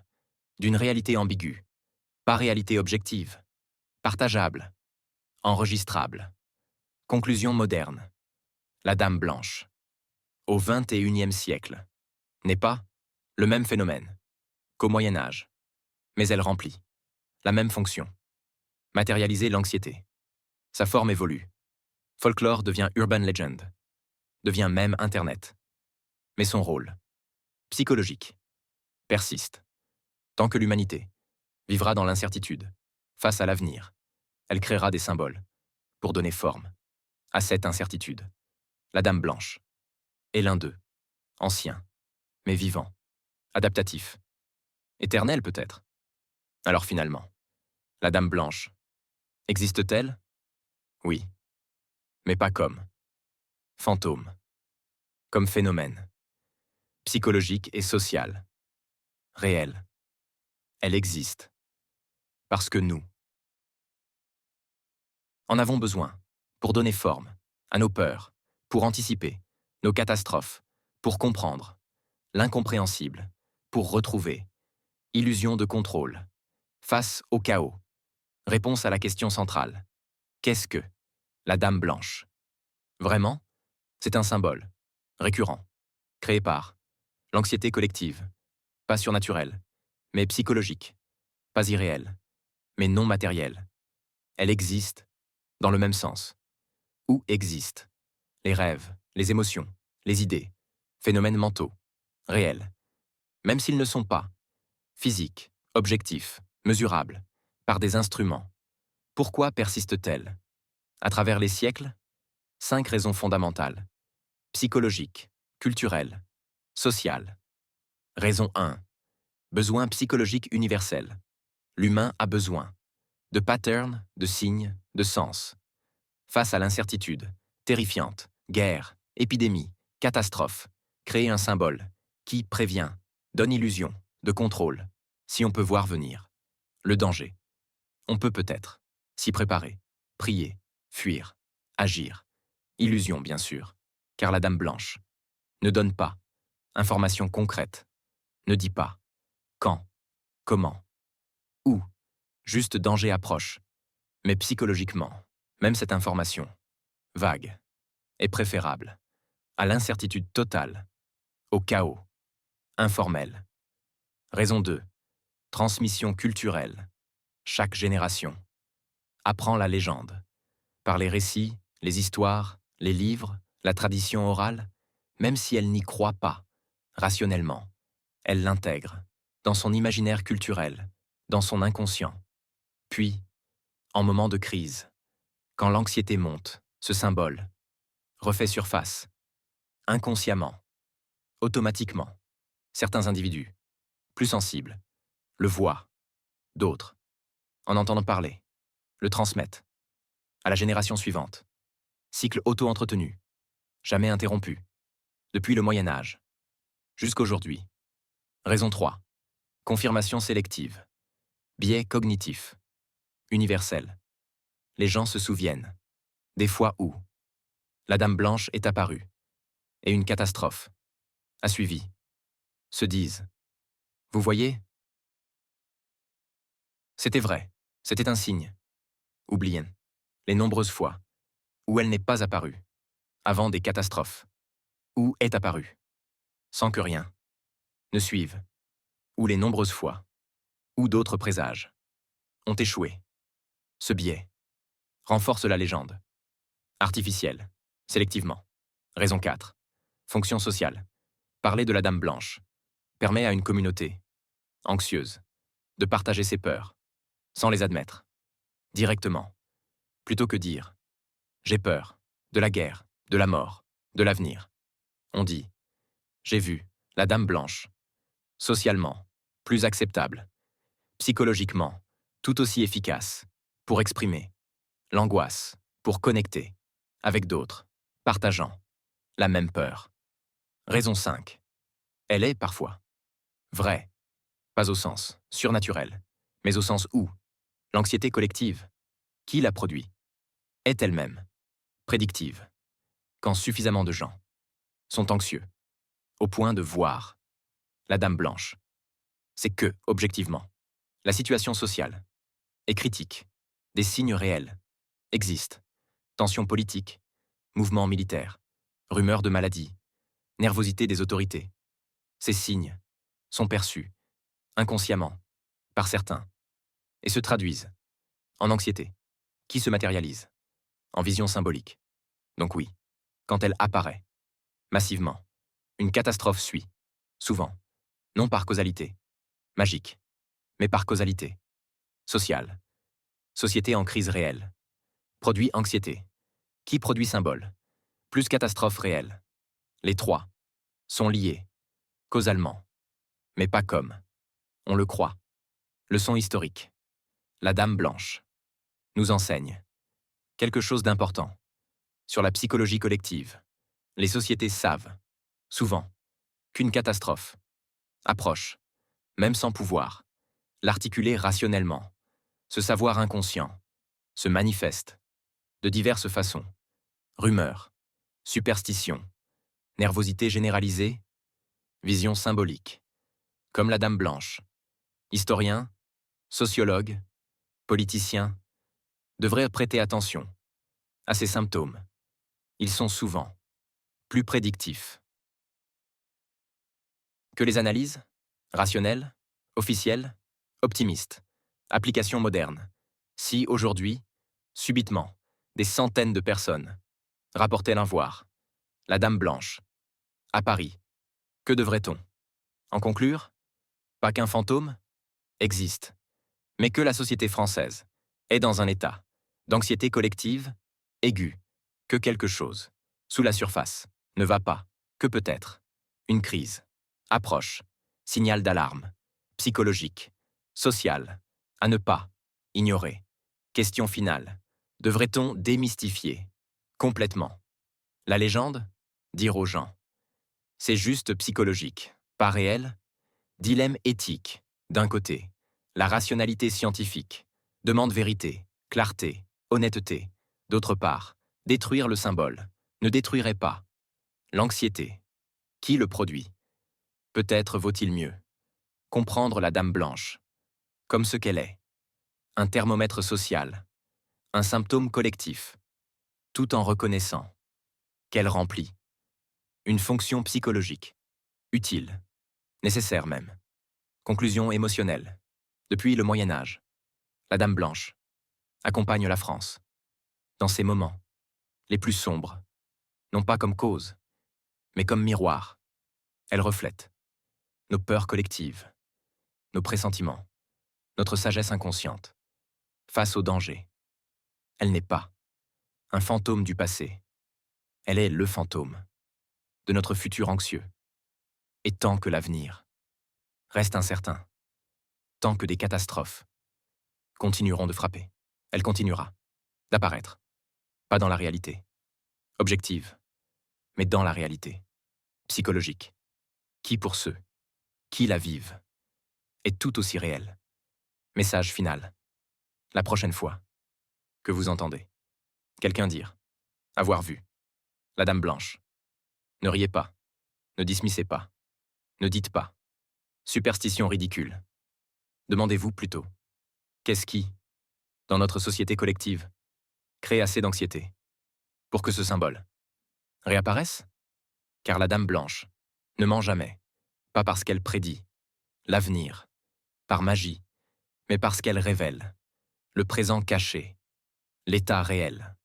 d'une réalité ambiguë, pas réalité objective, partageable, enregistrable. Conclusion moderne. La Dame Blanche, au XXIe siècle, n'est pas le même phénomène qu'au Moyen Âge, mais elle remplit la même fonction. Matérialiser l'anxiété. Sa forme évolue. Folklore devient urban legend, devient même Internet. Mais son rôle, psychologique, persiste. Tant que l'humanité vivra dans l'incertitude, face à l'avenir, elle créera des symboles pour donner forme à cette incertitude. La Dame Blanche est l'un d'eux, ancien, mais vivant, adaptatif, éternel peut-être. Alors finalement, la Dame Blanche existe-t-elle? Oui, mais pas comme fantôme, comme phénomène, psychologique et social, réel. Elle existe, parce que nous en avons besoin pour donner forme à nos peurs, pour anticiper nos catastrophes, pour comprendre l'incompréhensible, pour retrouver illusion de contrôle, face au chaos. Réponse à la question centrale. Qu'est-ce que la Dame Blanche? Vraiment, c'est un symbole, récurrent, créé par l'anxiété collective, pas surnaturelle, mais psychologique, pas irréelle, mais non matérielle. Elle existe dans le même sens. Où existent les rêves, les émotions, les idées, phénomènes mentaux, réels, même s'ils ne sont pas physiques, objectifs, mesurables, par des instruments. Pourquoi persiste-t-elle? À travers les siècles, 5 raisons fondamentales. Psychologiques, culturelles, sociales. Raison 1. Besoin psychologique universel. L'humain a besoin de patterns, de signes, de sens. Face à l'incertitude, terrifiante, guerre, épidémie, catastrophe, créer un symbole qui prévient, donne illusion, de contrôle, si on peut voir venir. Le danger. On peut peut-être s'y préparer, prier, fuir, agir. Illusion, bien sûr, car la Dame Blanche ne donne pas information concrète, ne dit pas quand, comment, où, juste danger approche. Mais psychologiquement, même cette information, vague, est préférable à l'incertitude totale, au chaos, informel. Raison 2. Transmission culturelle. Chaque génération apprend la légende, par les récits, les histoires, les livres, la tradition orale, même si elle n'y croit pas, rationnellement. Elle l'intègre, dans son imaginaire culturel, dans son inconscient. Puis, en moment de crise, quand l'anxiété monte, ce symbole refait surface, inconsciemment, automatiquement. Certains individus, plus sensibles, le voient, d'autres, en entendant parler, le transmettent à la génération suivante. Cycle auto-entretenu. jamais interrompue, depuis le Moyen Âge, jusqu'aujourd'hui. Raison 3. Confirmation sélective. Biais cognitif. Universel. Les gens se souviennent. Des fois où la Dame Blanche est apparue, et une catastrophe a suivi. Se disent. Vous voyez? C'était vrai. C'était un signe. Oubliez les nombreuses fois où elle n'est pas apparue, avant des catastrophes, où est apparue, sans que rien ne suive, ou les nombreuses fois où d'autres présages ont échoué. Ce biais renforce la légende. Artificielle, sélectivement. Raison 4. Fonction sociale. Parler de la Dame Blanche permet à une communauté anxieuse de partager ses peurs, sans les admettre, directement, plutôt que dire « j'ai peur de la guerre, de la mort, de l'avenir ». On dit « j'ai vu la Dame Blanche ». Socialement, plus acceptable. Psychologiquement, tout aussi efficace pour exprimer l'angoisse, pour connecter avec d'autres, partageant la même peur. Raison 5. Elle est parfois vraie, pas au sens surnaturel, mais au sens où l'anxiété collective, qui la produit, est elle-même prédictive, quand suffisamment de gens sont anxieux, au point de voir la Dame Blanche. C'est que, objectivement, la situation sociale est critique, des signes réels existent, tensions politiques, mouvements militaires, rumeurs de maladies, nervosité des autorités. Ces signes sont perçus, inconsciemment, par certains, et se traduisent en anxiété, qui se matérialise, en vision symbolique. Donc oui, quand elle apparaît, massivement, une catastrophe suit, souvent, non par causalité, magique, mais par causalité, sociale, société en crise réelle, produit anxiété, qui produit symbole, plus catastrophe réelle. Les trois sont liés, causalement, mais pas comme on le croit. Leçon historique. La Dame Blanche nous enseigne quelque chose d'important sur la psychologie collective. Les sociétés savent, souvent, qu'une catastrophe approche, même sans pouvoir, l'articuler rationnellement. Ce savoir inconscient se manifeste de diverses façons. Rumeurs, superstitions, nervosité généralisée, vision symbolique, comme la Dame Blanche. Historiens, sociologues, politiciens devraient prêter attention à ces symptômes. Ils sont souvent plus prédictifs que les analyses rationnelles, officielles, optimistes, applications modernes. Si aujourd'hui, subitement, des centaines de personnes rapportaient voir la Dame Blanche à Paris, que devrait-on en conclure? Pas qu'un fantôme existe, mais que la société française est dans un état d'anxiété collective aiguë, que quelque chose, sous la surface, ne va pas, que peut-être une crise approche, signal d'alarme, psychologique, social, à ne pas ignorer. Question finale. Devrait-on démystifier complètement la légende? Dire aux gens. C'est juste psychologique, pas réel? Dilemme éthique, d'un côté. La rationalité scientifique demande vérité, clarté, honnêteté. D'autre part, détruire le symbole ne détruirait pas l'anxiété. Qui le produit? Peut-être vaut-il mieux comprendre la Dame Blanche comme ce qu'elle est, un thermomètre social, un symptôme collectif, tout en reconnaissant qu'elle remplit une fonction psychologique, utile, nécessaire même. Conclusion émotionnelle. Depuis le Moyen Âge, la Dame Blanche accompagne la France dans ses moments les plus sombres, non pas comme cause, mais comme miroir. Elle reflète nos peurs collectives, nos pressentiments, notre sagesse inconsciente face au danger. Elle n'est pas un fantôme du passé, elle est le fantôme de notre futur anxieux. Et tant que l'avenir reste incertain, tant que des catastrophes continueront de frapper, elle continuera d'apparaître, pas dans la réalité objective, mais dans la réalité, psychologique, qui pour ceux qui la vivent, est tout aussi réelle. Message final. La prochaine fois que vous entendez quelqu'un dire avoir vu la Dame Blanche, ne riez pas, ne dismissez pas, ne dites pas superstition ridicule. Demandez-vous plutôt qu'est-ce qui, dans notre société collective, crée assez d'anxiété pour que ce symbole réapparaisse? Car la Dame Blanche ne ment jamais, pas parce qu'elle prédit l'avenir, par magie, mais parce qu'elle révèle le présent caché, l'état réel.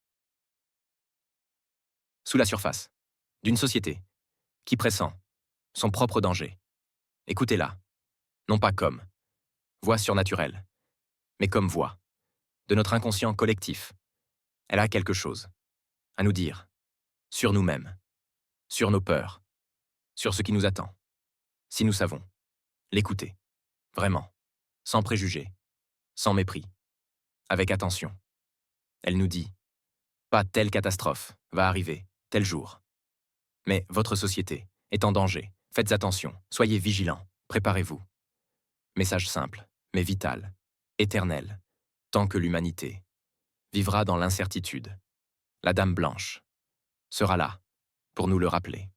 Sous la surface d'une société qui pressent son propre danger. Écoutez-la, non pas comme voix surnaturelle, mais comme voix de notre inconscient collectif. Elle a quelque chose à nous dire sur nous-mêmes, sur nos peurs, sur ce qui nous attend. Si nous savons l'écouter, vraiment, sans préjugés, sans mépris, avec attention. Elle nous dit, pas telle catastrophe va arriver, tel jour. Mais votre société est en danger. Faites attention, soyez vigilants, préparez-vous. Message simple, mais vital, éternel, tant que l'humanité vivra dans l'incertitude. La Dame Blanche sera là pour nous le rappeler.